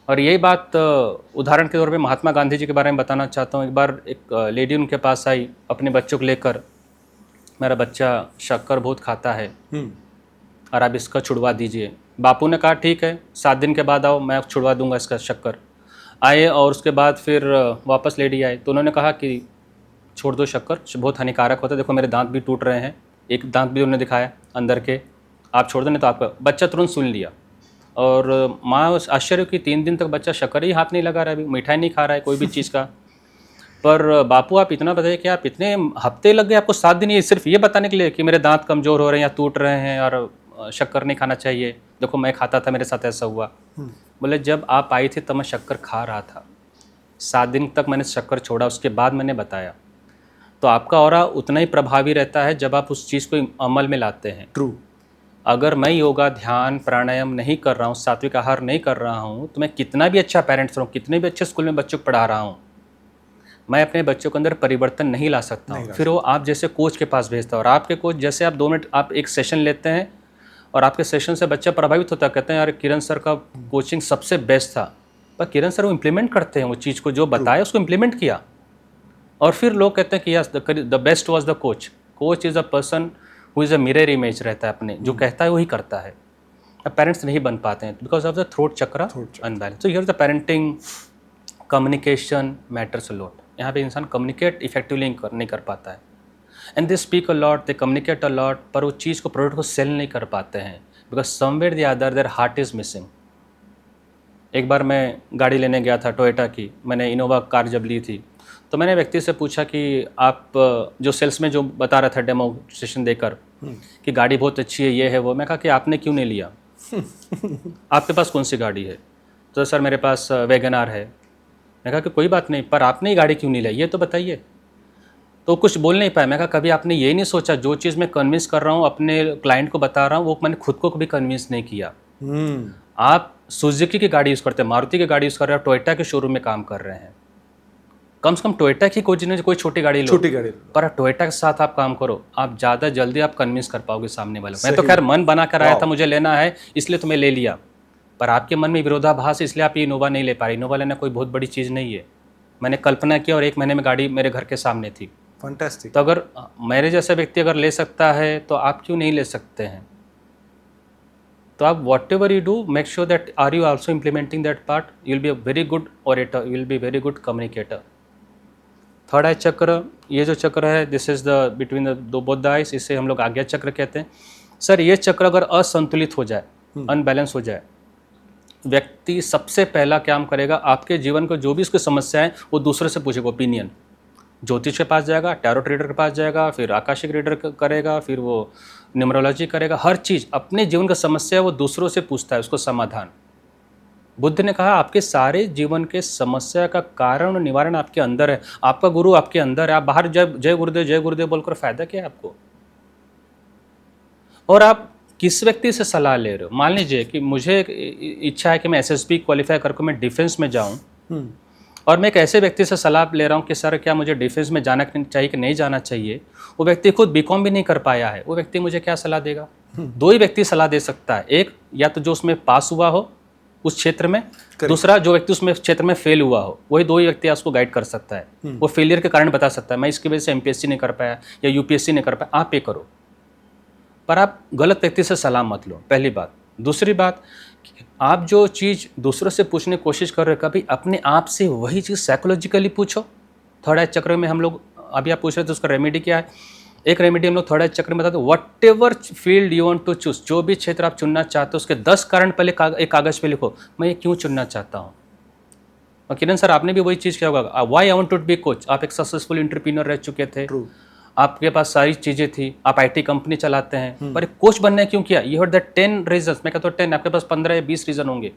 और यही बात उदाहरण के तौर पे महात्मा गांधी जी के बारे में बताना चाहता हूँ। एक बार एक लेडी उनके पास आई अपने बच्चों को लेकर, मेरा बच्चा शक्कर बहुत खाता है और आप इसका छुड़वा दीजिए। बापू ने कहा ठीक है, 7 दिन के बाद आओ, मैं छुड़वा दूंगा इसका शक्कर। आए और उसके बाद फिर वापस लेडी आए तो उन्होंने कहा कि छोड़ दो शक्कर, बहुत हानिकारक होता है, देखो मेरे दांत भी टूट रहे हैं, एक दांत भी उन्होंने दिखाया अंदर के, आप छोड़ दो नहीं तो आपका। बच्चा तुरंत सुन लिया और माँ आश्चर्य की 3 दिन तक बच्चा शक्कर ही हाथ नहीं लगा रहा है, अभी मिठाई नहीं खा रहा है कोई भी चीज़ का। पर बापू आप इतना बताइए कि आप इतने हफ्ते लग गए आपको 7 दिन ये सिर्फ ये बताने के लिए कि मेरे दांत कमज़ोर हो रहे हैं या टूट रहे हैं और शक्कर नहीं खाना चाहिए, देखो मैं खाता था मेरे साथ ऐसा हुआ। बोले जब आप आई थी तब मैं शक्कर खा रहा था, 7 दिन तक मैंने शक्कर छोड़ा, उसके बाद मैंने बताया। तो आपका ऑरा उतना ही प्रभावी रहता है जब आप उस चीज़ को अमल में लाते हैं। ट्रू। अगर मैं योगा, ध्यान, प्राणायाम नहीं कर रहा हूँ, सात्विक आहार नहीं कर रहा हूँ, तो मैं कितना भी अच्छा पेरेंट्स रहूँ, कितने भी अच्छे स्कूल में बच्चों को पढ़ा रहा हूँ, मैं अपने बच्चों के अंदर परिवर्तन नहीं ला सकता हूँ। फिर वो आप जैसे कोच के पास भेजता है और आपके कोच जैसे आप 2 मिनट आप एक सेशन लेते हैं और आपके सेशन से बच्चा प्रभावित होता है, कहते हैं यार किरण सर का कोचिंग सबसे बेस्ट था। पर किरण सर वो इम्प्लीमेंट करते हैं, वो चीज़ को जो बताया उसको इम्प्लीमेंट किया और फिर लोग कहते हैं कि yes the best was the coach. Coach is a person who is a mirror image रहता है, अपने जो कहता है वही करता है। अब पेरेंट्स नहीं बन पाते हैं बिकॉज ऑफ द थ्रोट चक्र अनबैलेंस। तो here the parenting communication matters a lot. यहाँ पे इंसान कम्युनिकेट इफेक्टिवली नहीं कर पाता है। And they speak a lot, they communicate a lot, पर वो चीज़ को, प्रोडक्ट को सेल नहीं कर पाते हैं because somewhere the other their heart is missing. एक बार मैं गाड़ी लेने गया था टोयोटा की, मैंने इनोवा कार जब ली थी तो मैंने व्यक्ति से पूछा कि आप जो सेल्स में जो बता रहा था डेमोस्ट्रेशन देकर कि गाड़ी बहुत अच्छी है, ये है वो, मैं कहा कि आपने क्यों नहीं लिया? आपके पास कौन सी गाड़ी है? तो सर मेरे पास वैगनआर है। मैं कहा कि कोई बात नहीं, पर आपने ये गाड़ी क्यों नहीं ली ये तो बताइए। तो कुछ बोल नहीं पाया। मैं कहा कभी आपने ये नहीं सोचा जो चीज़ मैं कन्विंस कर रहा हूँ, अपने क्लाइंट को बता रहा हूँ, वो मैंने खुद को कभी कन्विंस नहीं किया। आप सुजुकी की गाड़ी यूज़ करते हैं, मारुति की गाड़ी यूज़ कर रहे हैं, टोयोटा के शोरूम में काम कर रहे हैं, कम से कम टोयोटा की कोई छोटी गाड़ी लो, छोटी गाड़ी, पर टोयोटा के साथ आप काम करो, आप ज़्यादा जल्दी आप कन्विंस कर पाओगे सामने वाले। मैं तो खैर मन बना कर आया था, मुझे लेना है इसलिए तो मैं ले लिया, पर आपके मन में विरोधाभास इसलिए आप ये इनोवा नहीं ले पा रहे। इनोवा लेना कोई बहुत बड़ी चीज़ नहीं है। मैंने कल्पना की और 1 महीने में गाड़ी मेरे घर के सामने थी। फैंटास्टिक। तो अगर मेरे जैसा व्यक्ति अगर ले सकता है तो आप क्यों नहीं ले सकते हैं? तो आप whatever you do, make sure that are you also implementing that part, you will be a very good orator, you will be very good communicator. Third eye chakra, ये जो चक्र है this is the between the both the eyes, इसे हम लोग आज्ञा चक्र कहते हैं। सर ये चक्र अगर असंतुलित हो जाए, अनबैलेंस हो जाए, व्यक्ति सबसे पहला काम करेगा, आपके जीवन को जो भी उसकी समस्या है वो दूसरे से पूछेगा ओपिनियन। ज्योतिष के पास जाएगा, टैरोट रीडर के पास जाएगा, फिर आकाशिक रीडर करेगा, फिर वो न्यूमरोलॉजी करेगा, हर चीज़ अपने जीवन का समस्या वो दूसरों से पूछता है उसको समाधान। बुद्ध ने कहा आपके सारे जीवन के समस्या का कारण और निवारण आपके अंदर है, आपका गुरु आपके अंदर है। आप बाहर जय गुरुदेव बोलकर फायदा क्या है आपको? और आप किस व्यक्ति से सलाह ले रहे हो? मान लीजिए कि मुझे एक इच्छा है कि मैं एसएसबी क्वालिफाई करके मैं डिफेंस में जाऊं, और मैं एक ऐसे व्यक्ति से सलाह ले रहा हूं कि सर क्या मुझे डिफेंस में जाना चाहिए कि नहीं जाना चाहिए। वो व्यक्ति खुद बीकॉम भी नहीं कर पाया है, वो व्यक्ति मुझे क्या सलाह देगा? दो ही व्यक्ति सलाह दे सकता है, एक या तो जो उसमें पास हुआ हो उस क्षेत्र में, दूसरा जो व्यक्ति उसमें क्षेत्र में फेल हुआ हो। वही दो ही व्यक्ति उसको गाइड कर सकता है। वो फेलियर के कारण बता सकता है, मैं इसकी वजह से एमपीएससी नहीं कर पाया या यूपीएससी नहीं कर पाया, आप ये करो। पर आप गलत व्यक्ति से सलाह मत लो, पहली बात। दूसरी बात, आप जो चीज़ दूसरों से पूछने की कोशिश कर रहे हो, कभी अपने आप से वही चीज़ साइकोलॉजिकली पूछो। थर्ड आई चक्र में हम लोग, अभी आप पूछ रहे थे उसका रेमेडी क्या है, एक रेमेडी हम लोग थर्ड आई चक्र में बताते, whatever field you want to choose, जो भी क्षेत्र आप चुनना चाहते हो उसके 10 कारण पहले एक कागज़ पे लिखो, मैं ये क्यों चुनना चाहता हूँ। और किरण सर आपने भी वही चीज़ किया होगा, why I want to be coach, आप एक सक्सेसफुल एंटरप्रेन्योर रह चुके थे, आपके पास सारी चीज़ें थी, आप आईटी कंपनी चलाते हैं, पर एक कोच बनने क्यों किया? यू हैड द 10 रीजंस, मैं कहता हूँ 10, आपके पास 15 या 20 रीज़न होंगे।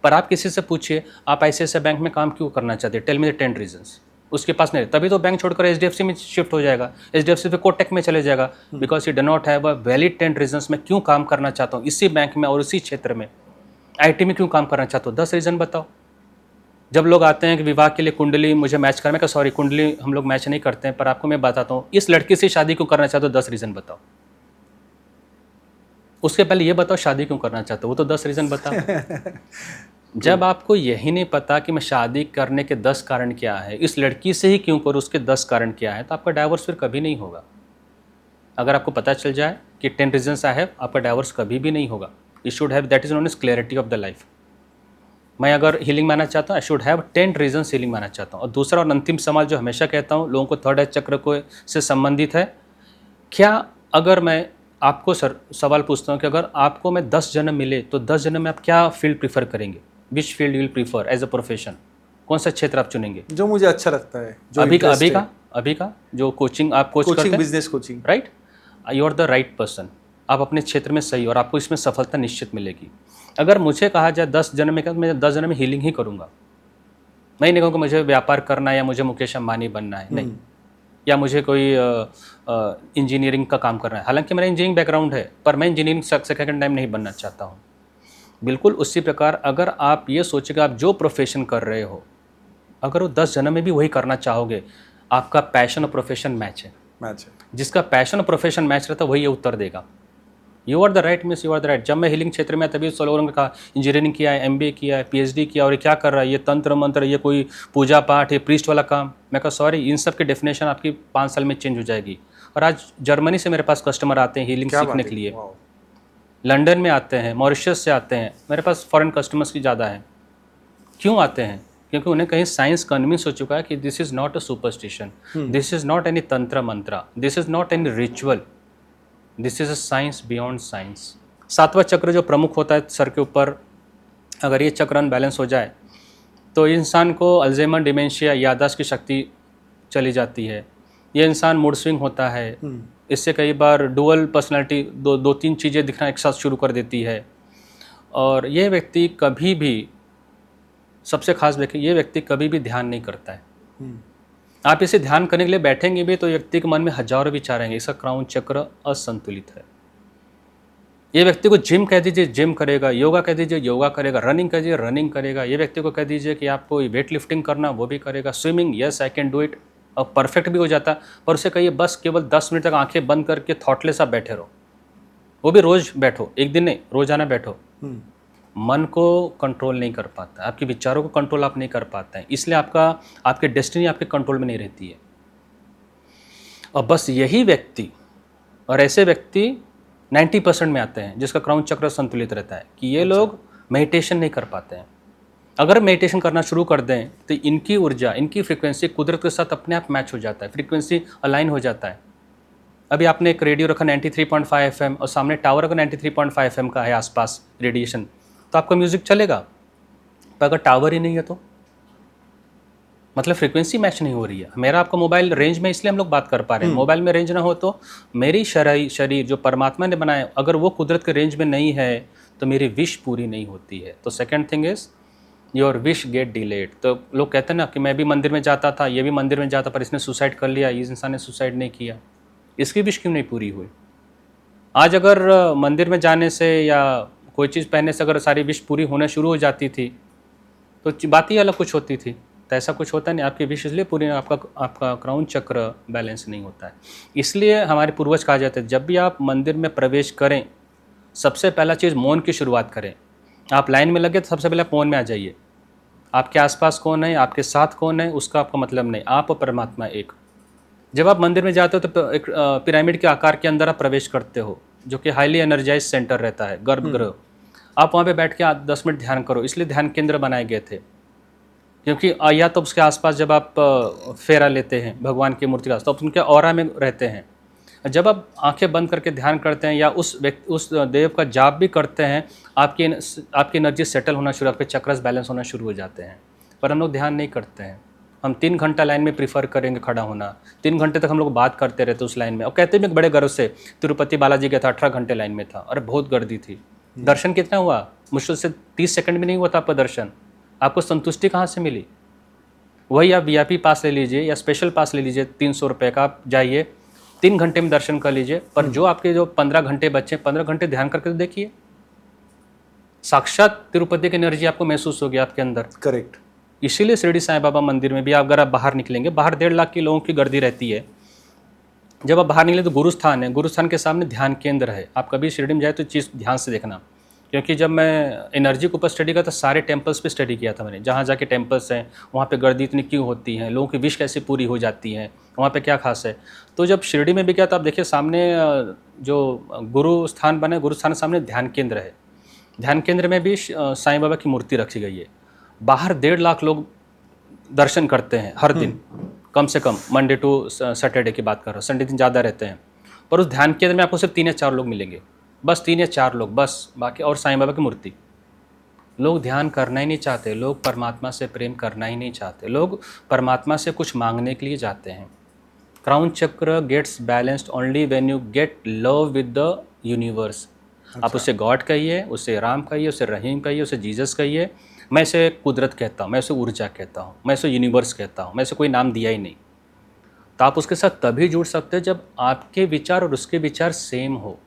पर आप किसी से पूछिए आप ऐसे बैंक में काम क्यों करना चाहते हैं, टेल मी द 10 रीजंस। उसके पास नहीं, तभी तो बैंक छोड़कर एचडीएफसी में शिफ्ट हो जाएगा, एचडीएफसी पे कोटेक में चले जाएगा, because he do not have a valid 10 reasons मैं क्यों काम करना चाहता हूँ इसी बैंक में और इसी क्षेत्र में। आईटी में क्यों काम करना चाहता हूँ, 10 रीज़न बताओ। जब लोग आते हैं कि विवाह के लिए कुंडली मुझे मैच करना, मैं सॉरी कुंडली हम लोग मैच नहीं करते हैं, पर आपको मैं बताता हूँ इस लड़की से शादी क्यों करना चाहते हो, 10 रीज़न बताओ। उसके पहले ये बताओ शादी क्यों करना चाहते हो, वो तो 10 रीज़न बताओ। जब आपको यही नहीं पता कि मैं शादी करने के 10 कारण क्या है, इस लड़की से ही क्यों करूँ उसके 10 कारण क्या है, तो आपका डाइवोर्स फिर कभी नहीं होगा। अगर आपको पता चल जाए कि 10 रीजन्स आई हैव, आपका डाइवोर्स कभी भी नहीं होगा। You should have, that is known as clarity of the life. मैं अगर हीलिंग मानना चाहता हूँ, I should have 10 reasons healing मानना चाहता हूँ। और दूसरा और अंतिम सवाल जो हमेशा कहता हूँ लोगों को, थर्ड आई चक्र को से संबंधित है, क्या अगर मैं आपको सवाल पूछता हूँ कि अगर आपको मैं 10 जन्म मिले तो 10 जन्म में आप क्या फील्ड प्रीफर करेंगे, which field you will prefer as a profession, कौन सा क्षेत्र आप चुनेंगे? जो मुझे अच्छा लगता है, जो अभी का जो कोचिंग आप कोच करते हैं, business coaching, right, you are the right person. आप अपने क्षेत्र में सही और आपको इसमें सफलता निश्चित मिलेगी। अगर मुझे कहा जाए 10 जन्म में, मैं 10 जन्म में हीलिंग ही करूँगा। मैं नहीं कहूँगा मुझे व्यापार करना है या मुझे मुकेश अंबानी बनना है, नहीं, या मुझे कोई इंजीनियरिंग का काम करना है। हालांकि मेरा इंजीनियरिंग बैकग्राउंड है, पर मैं इंजीनियरिंग सेकेंड टाइम नहीं बनना चाहता हूँ। बिल्कुल उसी प्रकार अगर आप ये सोचेगा आप जो प्रोफेशन कर रहे हो, अगर वो 10 जन्म में भी वही करना चाहोगे, आपका पैशन और प्रोफेशन मैच है। जिसका पैशन और प्रोफेशन मैच रहता है वही ये उत्तर देगा। You are the right means you are the right. जब मैं हीलिंग क्षेत्र में तभी लोगों ने कहा इंजीनियरिंग किया है, एमबीए किया है, पीएचडी किया, और ये क्या कर रहा है, ये तंत्र मंत्र, ये कोई पूजा पाठ, ये प्रीस्ट वाला काम। मैं कहा सॉरी, इन सब की डेफिनेशन आपकी 5 साल में चेंज हो जाएगी। और आज जर्मनी से मेरे पास कस्टमर आते हैं हीलिंग सीखने के लिए, लंदन में आते हैं, मॉरिशस से आते हैं, मेरे पास फॉरेन कस्टमर्स की ज़्यादा है। क्यों आते हैं? क्योंकि उन्हें कहीं साइंस कन्विंस हो चुका है कि this is not a superstition, this is not any tantra mantra, this is not any ritual, this is a science beyond science. 7वां चक्र जो प्रमुख होता है सर के ऊपर, अगर ये चक्र अनबैलेंस हो जाए तो इंसान को अल्जाइमर, डिमेंशिया, याददाश्त की शक्ति चली जाती है। ये इंसान मूड स्विंग होता है, इससे कई बार डुअल पर्सनालिटी, दो तीन चीज़ें दिखना एक साथ शुरू कर देती है। और ये व्यक्ति कभी भी, सबसे खास देखिए, ये व्यक्ति कभी भी ध्यान नहीं करता है। आप इसे ध्यान करने के लिए बैठेंगे भी तो व्यक्ति के मन में हजारों विचार आएंगे। इसका क्राउन चक्र असंतुलित है। ये व्यक्ति को जिम कह दीजिए जिम करेगा, योगा कह दीजिए योगा करेगा, रनिंग कह दीजिए रनिंग करेगा। ये व्यक्ति को कह दीजिए कि आपको वेट लिफ्टिंग करना, वो भी करेगा। Swimming, yes I can do it, और परफेक्ट भी हो जाता। पर उसे कहिए बस केवल 10 मिनट तक आंखें बंद करके थॉटलेस आप बैठे रहो, वो भी रोज बैठो, एक दिन नहीं, रोजाना बैठो। मन को कंट्रोल नहीं कर पाता, आपके विचारों को कंट्रोल आप नहीं कर पाते हैं, इसलिए आपके डेस्टिनी आपके कंट्रोल में नहीं रहती है। और बस यही व्यक्ति, और ऐसे व्यक्ति 90% में आते हैं जिसका क्राउन चक्र संतुलित रहता है, कि ये लोग मेडिटेशन नहीं कर पाते हैं। अगर मेडिटेशन करना शुरू कर दें तो इनकी ऊर्जा, इनकी फ्रीक्वेंसी कुदरत के साथ अपने आप मैच हो जाता है, फ्रीक्वेंसी अलाइन हो जाता है। अभी आपने एक रेडियो रखा 93.5 FM और सामने टावर अगर 93.5 FM का है आसपास रेडिएशन, तो आपका म्यूजिक चलेगा। पर अगर टावर ही नहीं है तो मतलब फ्रीक्वेंसी मैच नहीं हो रही है। मेरा आपका मोबाइल रेंज में, इसलिए हम लोग बात कर पा रहे हैं। मोबाइल में रेंज ना हो तो मेरी शरीर जो परमात्मा ने बनाया, अगर वो कुदरत के रेंज में नहीं है तो मेरी विश पूरी नहीं होती है। तो second thing is your wish gate delayed. तो लोग कहते हैं ना कि मैं भी मंदिर में जाता था, ये भी मंदिर में जाता, पर इसने सुसाइड कर लिया, इस इंसान ने सुसाइड नहीं किया, इसकी विश क्यों नहीं पूरी हुई? आज अगर मंदिर में जाने से या कोई चीज़ पहनने से अगर सारी विश पूरी होना शुरू हो जाती थी तो बात ही अलग कुछ होती थी। तो ऐसा कुछ होता नहीं, आपकी विश इसलिए पूरी आपका आपका क्राउन चक्र बैलेंस नहीं होता है। इसलिए हमारे पूर्वज कहा जाते हैं जब भी आप मंदिर में प्रवेश करें, सबसे पहला चीज़ मौन की शुरुआत करें। आप लाइन में लगे तो सबसे पहले आप मौन में आ जाइए। आपके आसपास कौन है, आपके साथ कौन है, उसका आपका मतलब नहीं, आप और परमात्मा एक। जब आप मंदिर में जाते हो तो एक पिरामिड के आकार के अंदर आप प्रवेश करते हो, जो कि हाईली एनर्जाइज सेंटर रहता है, गर्भगृह। आप वहाँ पे बैठ के 10 मिनट ध्यान करो, इसलिए ध्यान केंद्र बनाए गए थे। क्योंकि या तो उसके आसपास जब आप फेरा लेते हैं भगवान की मूर्ति का, तो आप उनके ऑरा में रहते हैं। जब आप आंखें बंद करके ध्यान करते हैं या उस देव का जाप भी करते हैं, आपकी एनर्जी सेटल होना शुरू, आपके चक्रस बैलेंस होना शुरू हो जाते हैं। पर हम लोग ध्यान नहीं करते हैं। हम 3 घंटा लाइन में प्रीफर करेंगे खड़ा होना, 3 घंटे तक हम लोग बात करते रहते उस लाइन में। और कहते भी बड़े गर्व से, तिरुपति बालाजी गया था, 18 घंटे लाइन में था, अरे बहुत गर्दी थी। दर्शन कितना हुआ? मुश्किल से 30 सेकंड में नहीं हुआ था आपका दर्शन। आपको संतुष्टि कहाँ से मिली? वही आप वीआईपी पास ले लीजिए या स्पेशल पास ले लीजिए, 300 रुपये का, आप जाइए 3 घंटे में दर्शन कर लीजिए। पर जो आपके जो 15 घंटे बचे, 15 घंटे ध्यान करके तो देखिए, साक्षात तिरुपति की एनर्जी आपको महसूस होगी आपके अंदर। करेक्ट। इसीलिए शिरडी साईं बाबा मंदिर में भी अगर आप बाहर निकलेंगे, बाहर 1.5 लाख की लोगों की गर्दी रहती है। जब आप बाहर निकले तो गुरुस्थान है, गुरुस्थान के सामने ध्यान केंद्र है। आप कभी शिरडी में जाए तो चीज़ ध्यान से देखना। क्योंकि जब मैं एनर्जी के ऊपर स्टडी करता, सारे टेम्पल्स पे स्टडी किया था मैंने। जहाँ जाके टेम्पल्स हैं वहाँ पे गर्दी इतनी क्यों होती है, लोगों की विश कैसे पूरी हो जाती है, वहाँ पे क्या खास है। तो जब शिरडी में भी गया तो आप देखिए सामने जो गुरु स्थान बना है, गुरु स्थान के सामने ध्यान केंद्र है। ध्यान केंद्र में भी साईं बाबा की मूर्ति रखी गई है। बाहर 1.5 लाख लोग दर्शन करते हैं हर दिन, कम से कम मंडे टू सैटरडे की बात कर रहा हूँ, संडे दिन ज़्यादा रहते हैं। पर उस ध्यान केंद्र में आपको सिर्फ 3 या 4 लोग मिलेंगे, बस 3 या 4 लोग बस, बाकी और साईं बाबा की मूर्ति। लोग ध्यान करना ही नहीं चाहते, लोग परमात्मा से प्रेम करना ही नहीं चाहते, लोग परमात्मा से कुछ मांगने के लिए जाते हैं। Crown chakra gets balanced only when you get love with the universe. आप उसे गॉड कहिए, उसे राम कहिए, उसे रहीम कहिए, उसे जीसस कहिए। मैं इसे कुदरत कहता हूँ, मैं इसे ऊर्जा कहता हूँ, मैं इसे यूनिवर्स कहता हूँ, मैं इसे कोई नाम दिया ही नहीं। तो आप उसके साथ तभी जुड़ सकते हैं जब आपके विचार और उसके विचार सेम हो,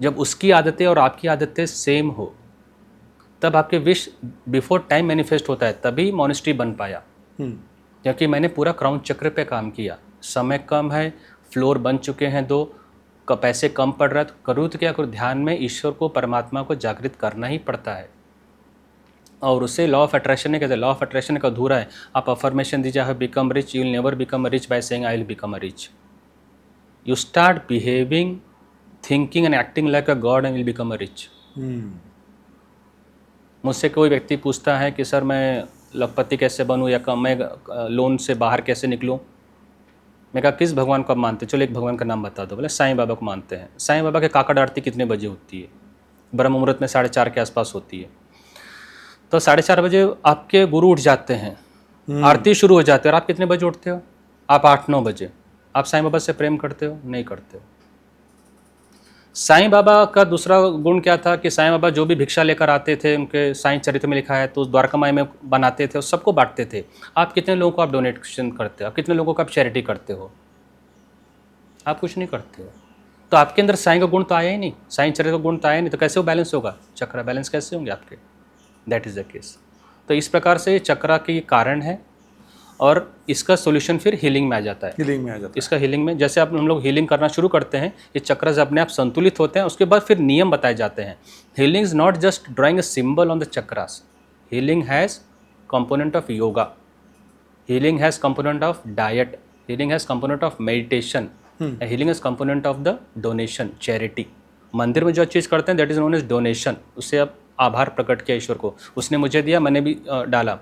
जब उसकी आदतें और आपकी आदतें सेम हो, तब आपके विश बिफोर टाइम मैनिफेस्ट होता है। तभी मॉनेस्ट्री बन पाया, क्योंकि मैंने पूरा क्राउन चक्र पे काम किया। समय कम है, फ्लोर बन चुके हैं 2, पैसे कम पड़ रहा है, तो करूँ तो क्या करूँ? ध्यान में ईश्वर को, परमात्मा को जागृत करना ही पड़ता है। और उसे लॉ ऑफ अट्रैक्शन नहीं कहते। लॉ ऑफ अट्रैक्शन का अधूरा है। आप अफर्मेशन दीजिए, I have become rich, you will never become rich by saying I will become a rich. You start behaving, thinking and acting like a God and will become a rich. मुझसे कोई व्यक्ति पूछता है कि सर मैं लखपति कैसे बनूं या मैं लोन से बाहर कैसे निकलूं। मैं कहा किस भगवान को आप मानते? चलो एक भगवान का नाम बता दो। बोले साईं बाबा को मानते हैं। साईं बाबा के काकड़ आरती कितने बजे होती है? ब्रह्म मुहूर्त में 4:30 के आसपास होती है। तो 4:30 बजे आपके गुरु उठ जाते हैं, आरती शुरू हो जाती है। और आप कितने बजे उठते हो? आप 8-9 बजे। आप साईं बाबा से प्रेम करते हो? नहीं करते हो। साईं बाबा का दूसरा गुण क्या था कि साईं बाबा जो भी भिक्षा लेकर आते थे, उनके साईं चरित्र में लिखा है, तो उस द्वारका माई में बनाते थे और सबको बांटते थे। आप कितने लोगों को आप डोनेशन करते हो? आप कितने लोगों को आप चैरिटी करते हो? आप कुछ नहीं करते हो। तो आपके अंदर साईं का गुण तो आया ही नहीं, साईं चरित्र का गुण तो आया नहीं, तो कैसे वो बैलेंस होगा? चक्रा बैलेंस कैसे होंगे आपके? That is the case. तो इस प्रकार से चक्रा की कारण है और इसका सॉल्यूशन फिर हीलिंग में आ जाता है। हीलिंग में आ जाता है। इसका हीलिंग में जैसे आप हम लोग हीलिंग करना शुरू करते हैं, ये चक्र से अपने आप संतुलित होते हैं। उसके बाद फिर नियम बताए जाते हैं। Healing is not just drawing a symbol on the chakras. Healing has component of yoga, healing has component of diet, healing has component of meditation, healing has component of the donation, charity. मंदिर में जो चीज़ करते हैं that is known as donation. उससे आप आभार प्रकट किया ईश्वर को, उसने मुझे दिया, मैंने भी डाला।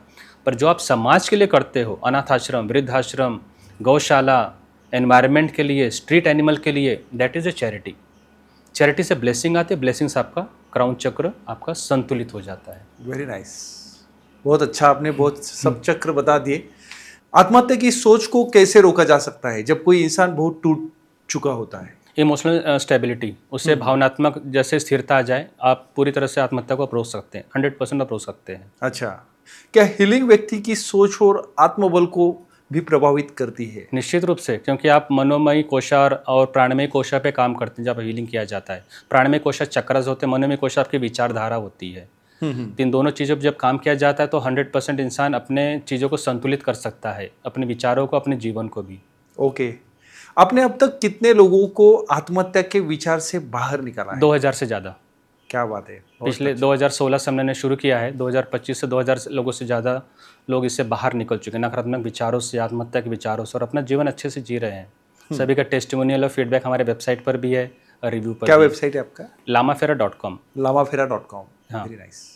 पर जो आप समाज के लिए करते हो, अनाथ आश्रम, वृद्धाश्रम, गौशाला, एनवायरनमेंट के लिए, स्ट्रीट एनिमल के लिए, that is a charity. Charity से ब्लेसिंग आती है, ब्लेसिंग से आपका क्राउन चक्र आपका संतुलित हो जाता है। Very nice. बहुत अच्छा, आपने बहुत सब चक्र बता दिए। आत्महत्या की सोच को कैसे रोका जा सकता है जब कोई इंसान बहुत टूट चुका होता है? इमोशनल स्टेबिलिटी, उससे भावनात्मक जैसे स्थिरता आ जाए, आप पूरी तरह से आत्महत्या को आप रोक सकते हैं। 100% आप रोक सकते हैं। अच्छा, क्या हीलिंग व्यक्ति की सोच और आत्मबल को भी प्रभावित करती है। निश्चित रूप से, क्योंकि आप मनोमयी कोशा और प्राणमयी कोशा पे काम करते हैं जब हीलिंग किया जाता है। प्राणमयी कोशा चक्रस होते हैं, मनोमयी कोशा आपकी विचारधारा होती है। तो इन दोनों चीज़ों पर जब काम किया जाता है तो 100% इंसान अपने चीज़ों को संतुलित कर सकता है, अपने विचारों को, अपने जीवन को भी। ओके, आपने अब तक कितने लोगों को आत्महत्या के विचार से बाहर निकाला है? 2000 से ज़्यादा। क्या बात है, बहुत पिछले 2016 से हमने शुरू किया है, 2025 से 2000 लोगों से ज़्यादा लोग इससे बाहर निकल चुके हैं, नकारात्मक विचारों से, आत्महत्या के विचारों से, और अपना जीवन अच्छे से जी रहे हैं। सभी का टेस्टिमोनियल और फीडबैक हमारे वेबसाइट पर भी है, रिव्यू पर क्या भी है। वेबसाइट है आपका? lamafera.com। लामाफेरा.com। हाँ। Very nice.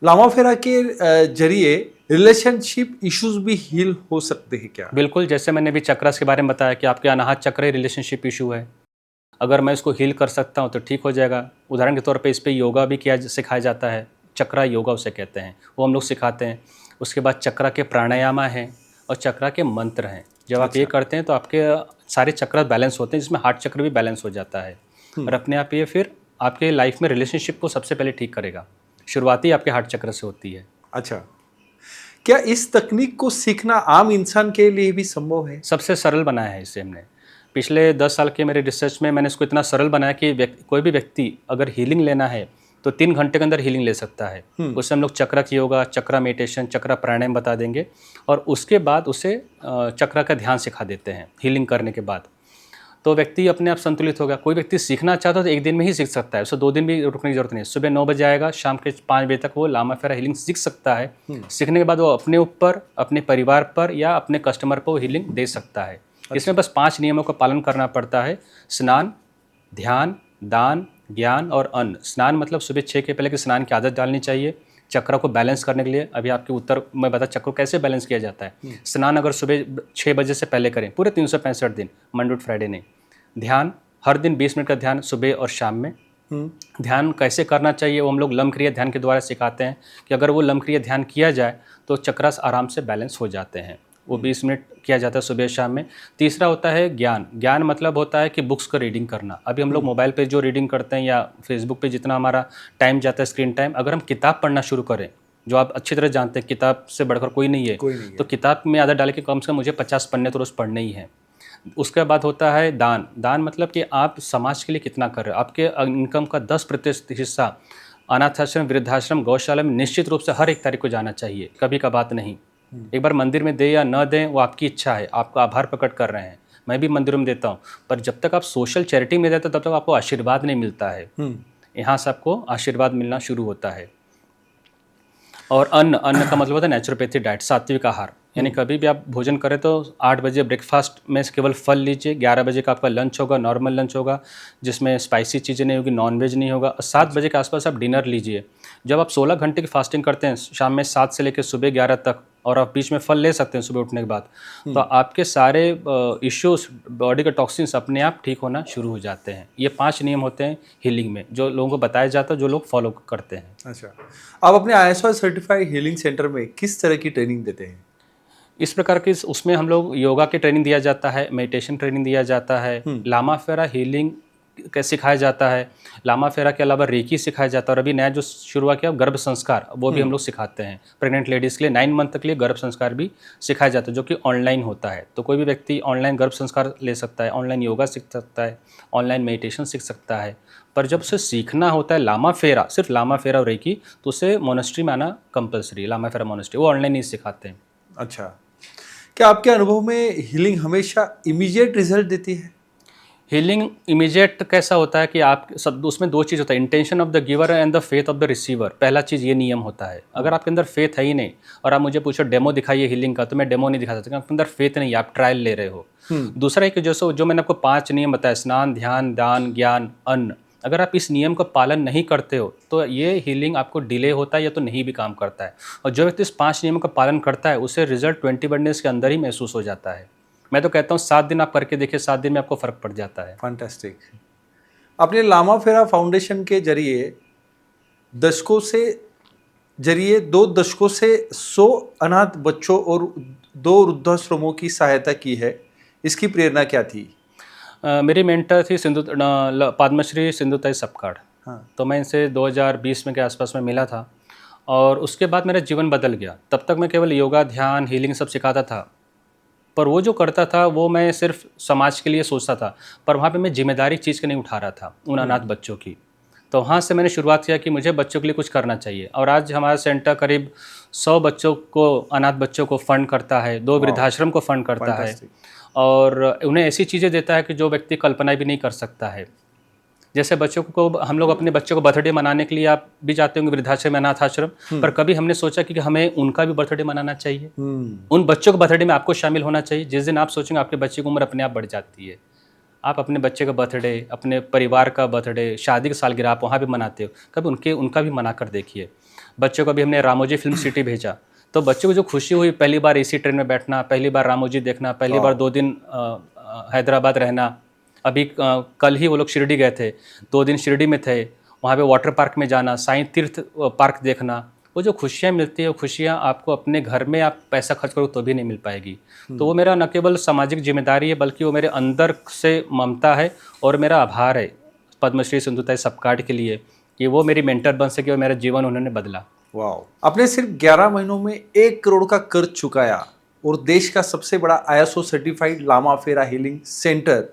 लामाफेरा के जरिए रिलेशनशिप इश्यूज भी हील हो सकते हैं क्या? बिल्कुल, जैसे मैंने अभी चक्रस के बारे में बताया कि आपके अनाहत चक्र ही रिलेशनशिप इशू है। अगर मैं इसको हील कर सकता हूँ तो ठीक हो जाएगा। उदाहरण के तौर पे इस पे योगा भी सिखाया जाता है, चक्रा योगा उसे कहते हैं, वो हम लोग सिखाते हैं। उसके बाद चक्रा के प्राणायामा हैं और चक्रा के मंत्र हैं। जब आप ये करते हैं तो आपके सारे चक्र बैलेंस होते हैं, जिसमें हार्ट चक्र भी बैलेंस हो जाता है, और अपने आप ये फिर आपके लाइफ में रिलेशनशिप को सबसे पहले ठीक करेगा। शुरुआती आपके हार्ट चक्र से होती है। अच्छा, क्या इस तकनीक को सीखना आम इंसान के लिए भी संभव है? सबसे सरल बनाया है इसे हमने। पिछले 10 साल के मेरे रिसर्च में मैंने इसको इतना सरल बनाया कि कोई भी व्यक्ति अगर हीलिंग लेना है तो 3 घंटे के अंदर हीलिंग ले सकता है। उससे हम लोग चक्रा की योगा, चक्रा मेडिटेशन, चक्रा प्राणायाम बता देंगे, और उसके बाद उसे चक्रा का ध्यान सिखा देते हैं हीलिंग करने के बाद। तो व्यक्ति अपने आप संतुलित होगा। कोई व्यक्ति सीखना चाहता है तो 1 दिन में ही सीख सकता है, उसे 2 दिन भी रुकने की जरूरत नहीं है। सुबह 9 बजे आएगा, शाम के 5 बजे तक वो लामाफेरा हीलिंग सीख सकता है। सीखने के बाद वो अपने ऊपर, अपने परिवार पर या अपने कस्टमर पर वो हीलिंग दे सकता है। इसमें बस 5 नियमों का पालन करना पड़ता है: स्नान, ध्यान, दान, ज्ञान और अन्न। स्नान मतलब सुबह 6 के पहले की स्नान की आदत डालनी चाहिए चक्र को बैलेंस करने के लिए। अभी आपके उत्तर मैं बता चक्र को कैसे बैलेंस किया जाता है। स्नान अगर सुबह 6 बजे से पहले करें, पूरे 365 दिन, मंडे टू फ्राइडे नहीं। ध्यान, हर दिन 20 मिनट का ध्यान सुबह और शाम में। ध्यान कैसे करना चाहिए वो हम लोग लमक्रिया ध्यान के द्वारा सिखाते हैं कि अगर वो लमक्रिया ध्यान किया जाए तो चक्रास आराम से बैलेंस हो जाते हैं। वो 20 मिनट किया जाता है सुबह शाम में। तीसरा होता है ज्ञान। ज्ञान मतलब होता है कि बुक्स का रीडिंग करना। अभी हम लोग मोबाइल पे जो रीडिंग करते हैं या फेसबुक पे जितना हमारा टाइम जाता है, स्क्रीन टाइम, अगर हम किताब पढ़ना शुरू करें, जो आप अच्छी तरह जानते हैं किताब से बढ़कर कोई नहीं है, तो किताब में आदत डाल के कम से कम मुझे 50 पन्ने तो रोज़ पढ़ने ही हैं। उसके बाद होता है दान। दान मतलब कि आप समाज के लिए कितना कर रहे हो। आपके इनकम का 10% हिस्सा अनाथाश्रम, वृद्धाश्रम, गौशाला में निश्चित रूप से हर 1 तारीख को जाना चाहिए, कभी का बात नहीं। एक बार मंदिर में दे या न दें वो आपकी इच्छा है, आपका आभार प्रकट कर रहे हैं। मैं भी मंदिरों में देता हूँ, पर जब तक आप सोशल चैरिटी में देते हो तब तक आपको आशीर्वाद नहीं मिलता है। यहाँ से आपको आशीर्वाद मिलना शुरू होता है। और अन्न का मतलब होता है नेचुरोपैथी डाइट, सात्विक आहार। यानी कभी भी आप भोजन करें तो 8 बजे ब्रेकफास्ट में केवल फल लीजिए, 11 बजे का आपका लंच होगा, नॉर्मल लंच होगा जिसमें स्पाइसी चीज़ें नहीं होगी, नॉनवेज नहीं होगा, और 7 बजे के आसपास आप डिनर लीजिए। जब आप 16 घंटे की फास्टिंग करते हैं, शाम में 7 से लेकर सुबह 11 तक, और आप बीच में फल ले सकते हैं सुबह उठने के बाद, तो आपके सारे इश्यूज, बॉडी के टॉक्सिन्स अपने आप ठीक होना शुरू हो जाते हैं। ये 5 नियम होते हैं हीलिंग में जो लोगों को बताया जाता है, जो लोग फॉलो करते हैं। अच्छा, आप अपने ISO सर्टिफाइड हीलिंग सेंटर में किस तरह की ट्रेनिंग देते हैं? इस प्रकार की उसमें हम लोग योगा की ट्रेनिंग दिया जाता है, मेडिटेशन ट्रेनिंग दिया जाता है, लामाफेरा हीलिंग कैसे सिखाया जाता है, लामाफेरा के अलावा रेकी सिखाया जाता है, और अभी नया जो शुरू हुआ किया गर्भ संस्कार, वो भी हम लोग सिखाते हैं। प्रेग्नेंट लेडीज़ के लिए 9 मंथ तक के लिए गर्भ संस्कार भी सिखाया जाता है, जो कि ऑनलाइन होता है। तो कोई भी व्यक्ति ऑनलाइन गर्भ संस्कार ले सकता है, ऑनलाइन योगा सीख सकता है, ऑनलाइन मेडिटेशन सीख सकता है। पर जब उसे सीखना होता है लामाफेरा, सिर्फ लामाफेरा और रेकी, तो उसे मोनेस्ट्री में आना कंपलसरी, लामाफेरा मोनेस्ट्री, वो ऑनलाइन नहीं सिखाते हैं। अच्छा, क्या आपके अनुभव में हीलिंग हमेशा इमीडिएट रिजल्ट देती है? हीलिंग इमीडिएट कैसा होता है कि आप सब, उसमें 2 चीज़ होता है, intention of the giver and the faith of the receiver. पहला चीज़ ये नियम होता है, अगर आपके अंदर फेथ है ही नहीं और आप मुझे पूछो डेमो दिखाइए हीलिंग का, तो मैं डेमो नहीं दिखा सकता, आपके अंदर फेथ नहीं है, आप ट्रायल ले रहे हो। दूसरा है कि जो मैंने आपको 5 नियम बताया, स्नान, ध्यान, दान, ज्ञान, अन्न, अगर आप इस नियम का पालन नहीं करते हो तो ये हीलिंग आपको डिले होता है या तो नहीं भी काम करता है। और जो व्यक्ति इस 5 नियमों का पालन करता है उसे रिजल्ट 21 डेज के अंदर ही महसूस हो जाता है। मैं तो कहता हूँ 7 दिन आप करके देखिए, 7 दिन में आपको फ़र्क पड़ जाता है। फैंटास्टिक। अपने लामाफेरा फाउंडेशन के जरिए 2 दशकों से 100 अनाथ बच्चों और 2 वृद्धाश्रमों की सहायता की है। इसकी प्रेरणा क्या थी? मेरी मेंटर थी पद्मश्री सिंधुताई सपकाड़। हाँ। तो मैं इनसे 2020 में के आसपास में मिला था, और उसके बाद मेरा जीवन बदल गया। तब तक मैं केवल योगा, ध्यान, हीलिंग सब सिखाता था, पर वो जो करता था वो मैं सिर्फ समाज के लिए सोचता था, पर वहाँ पे मैं जिम्मेदारी चीज़ के नहीं उठा रहा था उन अनाथ बच्चों की। तो वहाँ से मैंने शुरुआत किया कि मुझे बच्चों के लिए कुछ करना चाहिए, और आज हमारा सेंटर करीब 100 बच्चों को, अनाथ बच्चों को फ़ंड करता है, 2 वृद्धाश्रम को फ़ंड करता है, Fantastic. और उन्हें ऐसी चीज़ें देता है कि जो व्यक्ति कल्पना भी नहीं कर सकता है। जैसे बच्चों को, हम लोग अपने बच्चों को बर्थडे मनाने के लिए, आप भी जाते होंगे वृद्धाश्रम, अनाथ आश्रम, पर कभी हमने सोचा कि हमें उनका भी बर्थडे मनाना चाहिए, उन बच्चों के बर्थडे में आपको शामिल होना चाहिए। जिस दिन आप सोचेंगे आपके बच्चे की उम्र अपने आप बढ़ जाती है। आप अपने बच्चे का बर्थडे, अपने परिवार का बर्थडे, शादी की सालगिरह आप वहाँ भी मनाते हो, कभी उनका भी मना कर देखिए। बच्चों को भी हमने रामोजी फिल्म सिटी भेजा, तो बच्चों को जो खुशी हुई, पहली बार एसी ट्रेन में बैठना, पहली बार रामोजी देखना, पहली बार 2 दिन हैदराबाद रहना। अभी कल ही वो लोग शिरडी गए थे, 2 दिन शिरडी में थे, वहाँ पे वाटर पार्क में जाना, साईं तीर्थ पार्क देखना। वो जो खुशियाँ मिलती है, वो खुशियाँ आपको अपने घर में आप पैसा खर्च करो तो भी नहीं मिल पाएगी। तो वो मेरा न केवल सामाजिक जिम्मेदारी है, बल्कि वो मेरे अंदर से ममता है, और मेरा आभार है पद्मश्री सिंधुताई सपकाट के लिए कि वो मेरी मेंटर बन सके और मेरा जीवन उन्होंने बदला। वाह, आपने सिर्फ 11 महीनों में 1 करोड़ का कर्ज चुकाया और देश का सबसे बड़ा ISO सर्टिफाइड लामा फेरा हीलिंग सेंटर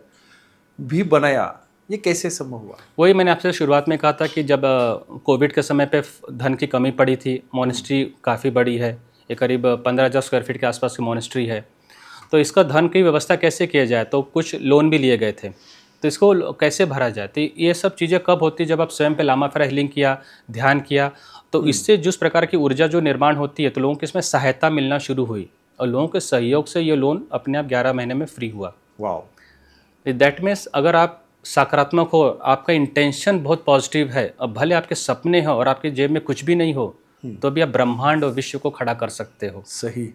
भी बनाया, ये कैसे संभव हुआ? वही मैंने आपसे शुरुआत में कहा था कि जब कोविड के समय पे धन की कमी पड़ी थी, मोनेस्ट्री काफ़ी बड़ी है, ये करीब 15,000 स्क्वायर फीट के आसपास की मोनेस्ट्री है, तो इसका धन की व्यवस्था कैसे किया जाए, तो कुछ लोन भी लिए गए थे, तो इसको कैसे भरा जाए। तो ये सब चीज़ें कब होती है, जब आप स्वयं पे लामा फेरा हीलिंग किया, ध्यान किया, तो इससे जिस प्रकार की ऊर्जा जो निर्माण होती है, तो लोगों को इसमें सहायता मिलना शुरू हुई, और लोगों के सहयोग से ये लोन अपने आप 11 महीने में फ्री हुआ। वाह, दैट मीन्स अगर आप सकारात्मक हो, आपका इंटेंशन बहुत पॉजिटिव है, अब भले आपके सपने हो और आपके जेब में कुछ भी नहीं हो, तो भी आप ब्रह्मांड और विश्व को खड़ा कर सकते हो। सही।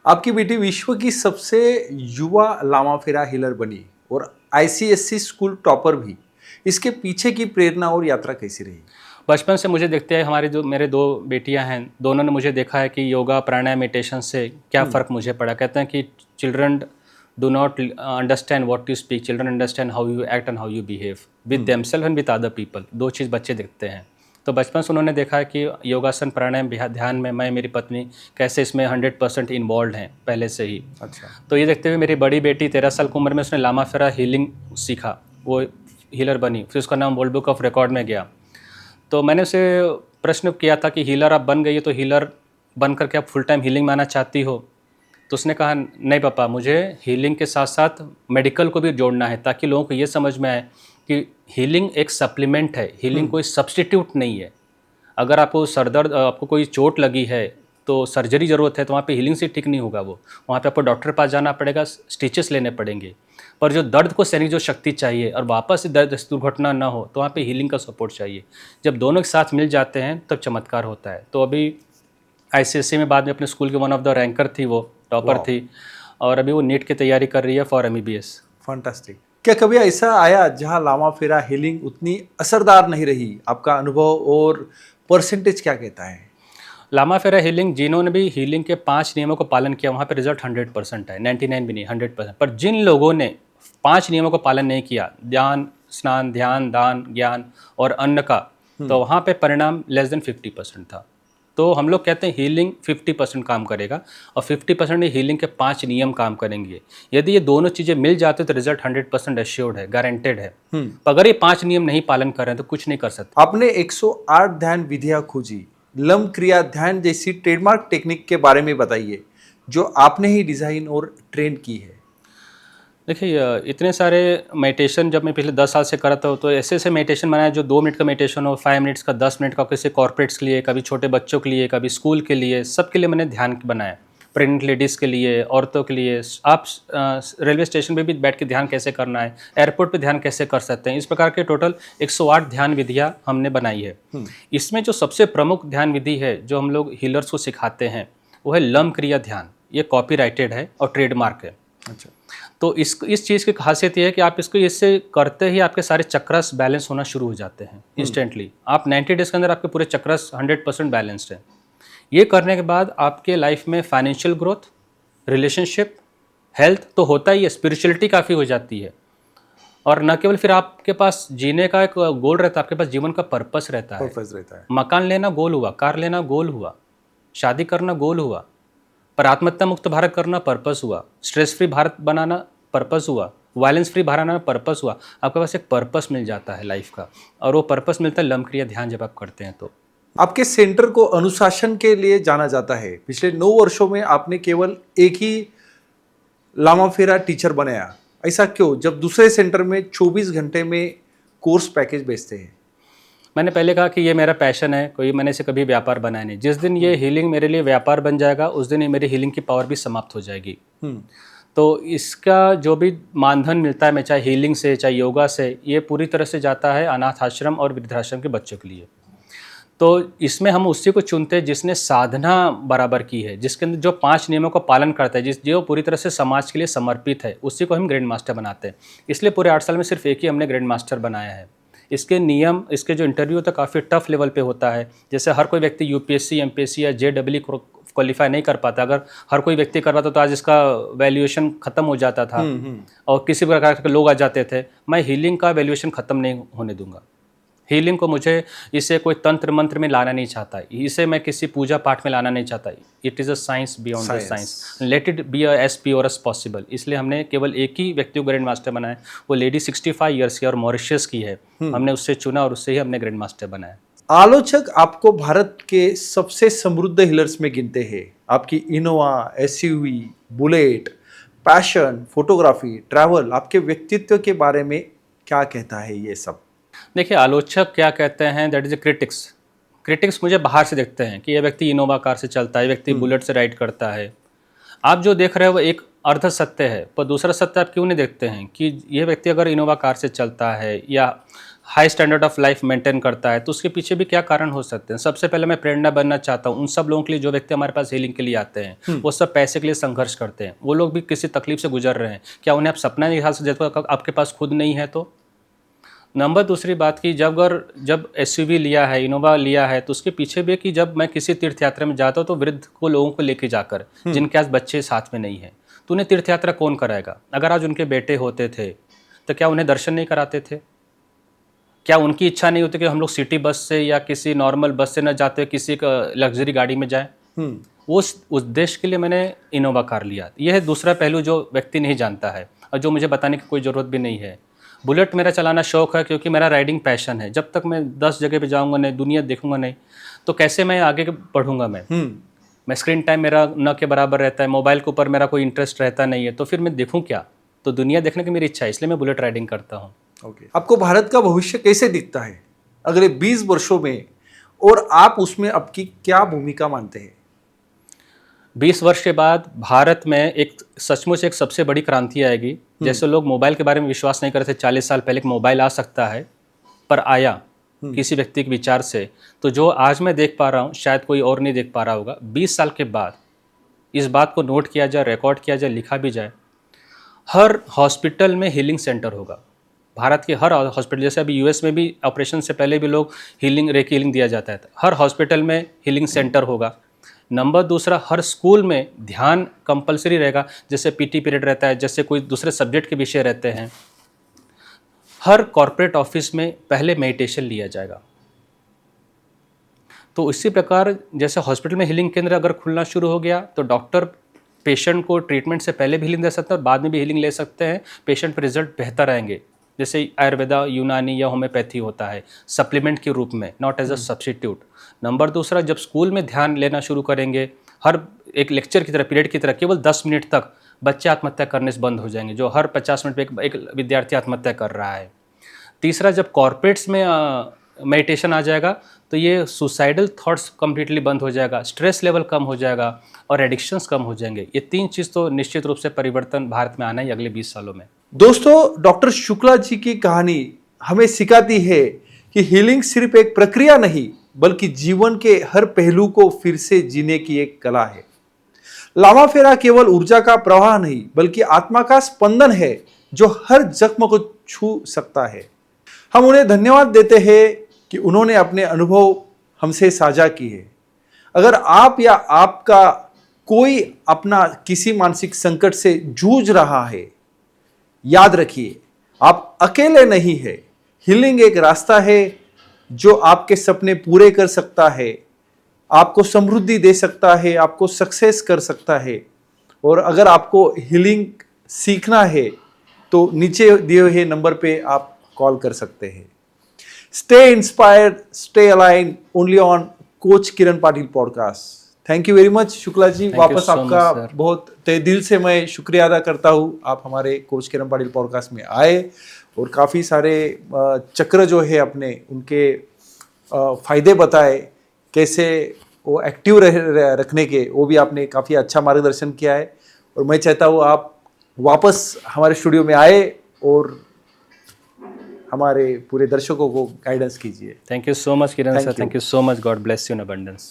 आपकी बेटी विश्व की सबसे युवा लामा फेरा हीलर बनी और ICSC स्कूल टॉपर भी। इसके पीछे की प्रेरणा और यात्रा कैसी रही? बचपन से मुझे देखते हैं, हमारी जो मेरे 2 बेटियां हैं, दोनों ने मुझे देखा है कि योगा, प्राणायाम, मेडिटेशन से क्या फ़र्क मुझे पड़ा। कहते हैं कि children do not understand what you speak, children understand how you act and how you behave with themself and with other people. 2 चीज़ बच्चे देखते हैं। तो बचपन से उन्होंने देखा है कि योगासन, प्राणायाम, ध्यान में मैं, मेरी पत्नी कैसे इसमें 100% इन्वॉल्व हैं पहले से ही। अच्छा। तो ये देखते हुए मेरी बड़ी बेटी 13 साल की उम्र में उसने लामा फेरा हीलिंग सीखा, वो हीलर बनी, फिर उसका नाम वर्ल्ड बुक ऑफ रिकॉर्ड में गया। तो मैंने उसे प्रश्न किया था कि हीलर आप बन गई है, तो हीलर बन करके आप फुल टाइम हीलिंग में आना चाहती हो? तो उसने कहा नहीं पापा, मुझे हीलिंग के साथ साथ मेडिकल को भी जोड़ना है, ताकि लोगों को ये समझ में आए कि हीलिंग एक सप्लीमेंट है, हीलिंग कोई सब्स्टिट्यूट नहीं है। अगर आपको सरदर्द, आपको कोई चोट लगी है तो सर्जरी ज़रूरत है, तो वहाँ पे हीलिंग से ठीक नहीं होगा, वो वहाँ पे आपको डॉक्टर के पास जाना पड़ेगा, स्टिचेस लेने पड़ेंगे। पर जो दर्द को सहने की जो शक्ति चाहिए और वापस से दर्द दुर्घटना ना हो, तो वहाँ पे हीलिंग का सपोर्ट चाहिए। जब दोनों एक साथ मिल जाते हैं तब चमत्कार होता है। तो अभी ICSC में बाद में अपने स्कूल के वन ऑफ द रैंकर थी, वो टॉपर थी, और अभी वो नीट की तैयारी कर रही है फॉर MBBS। फैंटास्टिक। क्या कभी ऐसा आया जहां लामा फेरा हीलिंग उतनी असरदार नहीं रही? आपका अनुभव और परसेंटेज क्या कहता है? लामा फेरा हीलिंग, जिन्होंने भी हीलिंग के 5 नियमों को पालन किया, वहाँ पे रिजल्ट 100% है, 99 भी नहीं, 100%। पर जिन लोगों ने 5 नियमों को पालन नहीं किया, ध्यान, स्नान, ध्यान, दान, ज्ञान और अन्न का, तो वहाँ पे परिणाम लेस देन 50% था। तो हम लोग कहते हैं हीलिंग 50% काम करेगा और 50% हीलिंग के 5 नियम काम करेंगे। यदि ये दोनों चीज़ें मिल जाती तो रिजल्ट 100% एश्योर्ड है, गारंटेड है। पर अगर ये 5 नियम नहीं पालन कर रहे हैं तो कुछ नहीं कर सकते। आपने 108 ध्यान विधियां खोजी, लम क्रिया ध्यान जैसी ट्रेडमार्क टेक्निक के बारे में बताइए, जो आपने ही डिजाइन और ट्रेन की है। देखिए, इतने सारे मेडिटेशन जब मैं पिछले 10 साल से करता हूँ, तो ऐसे ऐसे मेडिटेशन बनाए जो 2 मिनट का मेडिटेशन हो, 5 मिनट्स का, 10 मिनट का, किसी कॉर्पोरेट्स के लिए, कभी छोटे बच्चों के लिए, कभी स्कूल के लिए, सबके लिए मैंने ध्यान बनाया। प्रेग्नेंट लेडीज़ के लिए, औरतों के लिए, आप रेलवे स्टेशन पे भी बैठ के ध्यान कैसे करना है, एयरपोर्ट पे ध्यान कैसे कर सकते हैं, इस प्रकार के टोटल 108 ध्यान विधियाँ हमने बनाई है। इसमें जो सबसे प्रमुख ध्यान विधि है जो हम लोग हीलर्स को सिखाते हैं, वो है लम क्रिया ध्यान। ये कॉपीराइटेड है और ट्रेडमार्क है। अच्छा। तो इस चीज़ की खासियत ये है कि आप इसको इससे करते ही आपके सारे चक्रस बैलेंस होना शुरू हो जाते हैं इंस्टेंटली। आप 90 डेज़ के अंदर आपके पूरे चक्रस 100% बैलेंस्ड हैं। ये करने के बाद आपके लाइफ में फाइनेंशियल ग्रोथ, रिलेशनशिप, हेल्थ तो होता ही है, स्पिरिचुअलिटी काफ़ी हो जाती है। और न केवल फिर आपके पास जीने का एक गोल रहता है, आपके पास जीवन का पर्पस रहता है। पर्पस रहता है। मकान लेना गोल हुआ, कार लेना गोल हुआ, शादी करना गोल हुआ, पर आत्महत्या मुक्त भारत करना पर्पस हुआ, स्ट्रेस फ्री भारत बनाना पर्पस हुआ, वायलेंस फ्री भारत बनाना पर्पस हुआ। आपके पास एक पर्पस मिल जाता है लाइफ का, और वो पर्पस मिलता है लम्ब क्रिया ध्यान जब आप करते हैं तो। आपके सेंटर को अनुशासन के लिए जाना जाता है। पिछले 9 वर्षों में आपने केवल एक ही लामाफेरा टीचर बनाया, ऐसा क्यों, जब दूसरे सेंटर में 24 घंटे में कोर्स पैकेज बेचते हैं? मैंने पहले कहा कि ये मेरा पैशन है, कोई मैंने इसे कभी व्यापार बनाया नहीं। जिस दिन ये हीलिंग मेरे लिए व्यापार बन जाएगा, उस दिन ये मेरी हीलिंग की पावर भी समाप्त हो जाएगी। तो इसका जो भी मानधन मिलता है, मैं चाहे हीलिंग से चाहे योगा से, ये पूरी तरह से जाता है अनाथ आश्रम और वृद्धाश्रम के बच्चों के लिए। तो इसमें हम उसी को चुनते हैं जिसने साधना बराबर की है, जिसके अंदर जो 5 नियमों का पालन करता है, जो पूरी तरह से समाज के लिए समर्पित है, उसी को हम ग्रैंड मास्टर बनाते हैं। इसलिए पूरे 8 साल में सिर्फ एक ही हमने ग्रैंड मास्टर बनाया है। इसके नियम, इसके जो इंटरव्यू होता है काफ़ी टफ लेवल पे होता है। जैसे हर कोई व्यक्ति यूपीएससी, एमपीएससी या जेडब्ल्यू क्वालिफाई नहीं कर पाता। अगर हर कोई व्यक्ति कर पाता तो आज इसका वैल्यूएशन खत्म हो जाता था और किसी प्रकार के लोग आ जाते थे। मैं हीलिंग का वैल्यूएशन खत्म नहीं होने दूंगा। हीलिंग को मुझे इसे कोई तंत्र मंत्र में लाना नहीं चाहता, इसे मैं किसी पूजा पाठ में लाना नहीं चाहता। It is a science beyond the science, let it be as pure as possible. इसलिए हमने केवल एक ही व्यक्ति को ग्रैंड मास्टर बनाया, वो लेडी 65 ईयर्स की और मॉरिशस की है। हमने उससे चुना और उससे ही हमने ग्रैंड मास्टर बनाया। आलोचक आपको भारत के सबसे समृद्ध हीलर्स में गिनते हैं। आपकी Innova, SUV, bullet, passion, photography, travel, आपके व्यक्तित्व के बारे में क्या कहता है ये सब? देखिए, आलोचक क्या कहते हैं, that is a critics. Critics मुझे बाहर से देखते हैं कि ये व्यक्ति इनोवा कार से चलता है, व्यक्ति बुलेट से राइड करता है। आप जो देख रहे हो वो एक अर्ध सत्य है, पर दूसरा सत्य आप क्यों नहीं देखते हैं कि ये व्यक्ति अगर इनोवा कार से चलता है या high standard of life maintain करता है तो उसके पीछे भी क्या कारण हो सकते हैं। सबसे पहले मैं प्रेरणा बनना चाहता हूँ उन सब लोगों के लिए जो व्यक्ति हमारे पास हीलिंग के लिए आते हैं। वो सब पैसे के लिए संघर्ष करते हैं, वो लोग भी किसी तकलीफ से गुजर रहे हैं। क्या उन्हें आप सपना नहीं दिखा सकते जब आपके पास खुद नहीं है? तो नंबर दूसरी बात की, जब एसयूवी लिया है, इनोवा लिया है, तो उसके पीछे भी कि जब मैं किसी तीर्थ यात्रा में जाता हूँ तो वृद्ध को लोगों को लेके जाकर, जिनके आज बच्चे साथ में नहीं है, तो उन्हें तीर्थ यात्रा कौन कराएगा? अगर आज उनके बेटे होते थे तो क्या उन्हें दर्शन नहीं कराते थे? क्या उनकी इच्छा नहीं होती कि हम लोग सिटी बस से या किसी नॉर्मल बस से न जाते किसी लग्जरी गाड़ी में जाएं? उस उद्देश्य के लिए मैंने इनोवा कार लिया। यह है दूसरा पहलू जो व्यक्ति नहीं जानता है और जो मुझे बताने की कोई ज़रूरत भी नहीं है। बुलेट मेरा चलाना शौक है क्योंकि मेरा राइडिंग पैशन है। जब तक मैं 10 जगह पे जाऊंगा नहीं, दुनिया देखूंगा नहीं, तो कैसे मैं आगे बढ़ूंगा? मैं स्क्रीन टाइम मेरा न के बराबर रहता है, मोबाइल के ऊपर मेरा कोई इंटरेस्ट रहता नहीं है, तो फिर मैं देखूं क्या? तो दुनिया देखने की मेरी इच्छा है, इसलिए मैं बुलेट राइडिंग करता हूँ। आपको भारत का भविष्य कैसे दिखता है अगले 20 वर्षों में, और आप उसमें आपकी क्या भूमिका मानते हैं? 20 वर्ष के बाद भारत में एक सचमुच एक सबसे बड़ी क्रांति आएगी। जैसे लोग मोबाइल के बारे में विश्वास नहीं करते 40 साल पहले कि मोबाइल आ सकता है, पर आया किसी व्यक्ति के विचार से। तो जो आज मैं देख पा रहा हूँ शायद कोई और नहीं देख पा रहा होगा। 20 साल के बाद इस बात को नोट किया जाए, रिकॉर्ड किया जाए, लिखा भी जाए। हर हॉस्पिटल में हीलिंग सेंटर होगा। भारत के हर हॉस्पिटल, जैसे अभी यूएस में भी ऑपरेशन से पहले भी लोग रेकी हीलिंग दिया जाता है, हर हॉस्पिटल में हीलिंग सेंटर होगा। नंबर दूसरा, हर स्कूल में ध्यान कंपलसरी रहेगा। जैसे पीटी पीरियड रहता है, जैसे कोई दूसरे सब्जेक्ट के विषय रहते हैं। हर कॉर्पोरेट ऑफिस में पहले मेडिटेशन लिया जाएगा। तो इसी प्रकार जैसे हॉस्पिटल में हीलिंग केंद्र अगर खुलना शुरू हो गया तो डॉक्टर पेशेंट को ट्रीटमेंट से पहले भी हीलिंग दे सकते हैं और बाद में भी हीलिंग ले सकते हैं। पेशेंट पर रिजल्ट बेहतर आएंगे। जैसे आयुर्वेदा, यूनानी या होम्योपैथी होता है सप्लीमेंट के रूप में, not as a substitute. Number दूसरा, जब स्कूल में ध्यान लेना शुरू करेंगे, हर एक लेक्चर की तरह, पीरियड की तरह, केवल 10 मिनट तक बच्चे आत्महत्या करने से बंद हो जाएंगे, जो हर 50 मिनट में एक विद्यार्थी आत्महत्या कर रहा है। तीसरा, जब कॉर्पोरेट्स में मेडिटेशन आ जाएगा तो ये सुसाइडल थॉट्स कम्प्लीटली बंद हो जाएगा, स्ट्रेस लेवल कम हो जाएगा और एडिक्शंस कम हो जाएंगे। ये 3 चीज़ तो निश्चित रूप से परिवर्तन भारत में आना ही अगले 20 सालों में। दोस्तों, डॉक्टर शुक्ला जी की कहानी हमें सिखाती है कि हीलिंग सिर्फ एक प्रक्रिया नहीं बल्कि जीवन के हर पहलू को फिर से जीने की एक कला है। लामाफेरा केवल ऊर्जा का प्रवाह नहीं बल्कि आत्मा का स्पंदन है जो हर जख्म को छू सकता है। हम उन्हें धन्यवाद देते हैं कि उन्होंने अपने अनुभव हमसे साझा किए। अगर आप या आपका कोई अपना किसी मानसिक संकट से जूझ रहा है, याद रखिए आप अकेले नहीं हैं। हीलिंग एक रास्ता है जो आपके सपने पूरे कर सकता है, आपको समृद्धि दे सकता है, आपको सक्सेस कर सकता है। और अगर आपको हीलिंग सीखना है तो नीचे दिए हुए नंबर पे आप कॉल कर सकते हैं। Stay inspired, stay align, only on coach Kiran Patil podcast. Thank you very much Shukla ji. Thank you वापस so आपका much, sir. बहुत तहे दिल से मैं शुक्रिया अदा करता हूँ, आप हमारे कोच किरण पाटिल पॉडकास्ट में आए और काफ़ी सारे चक्र जो है अपने उनके फायदे बताए, कैसे वो एक्टिव रखने के, वो भी आपने काफ़ी अच्छा मार्गदर्शन किया है। और मैं चाहता हूँ आप वापस हमारे स्टूडियो में आए और हमारे पूरे दर्शकों को गाइडेंस कीजिए। Thank you so much, Kiran Thank sir. you. Thank you so much. God bless you in abundance.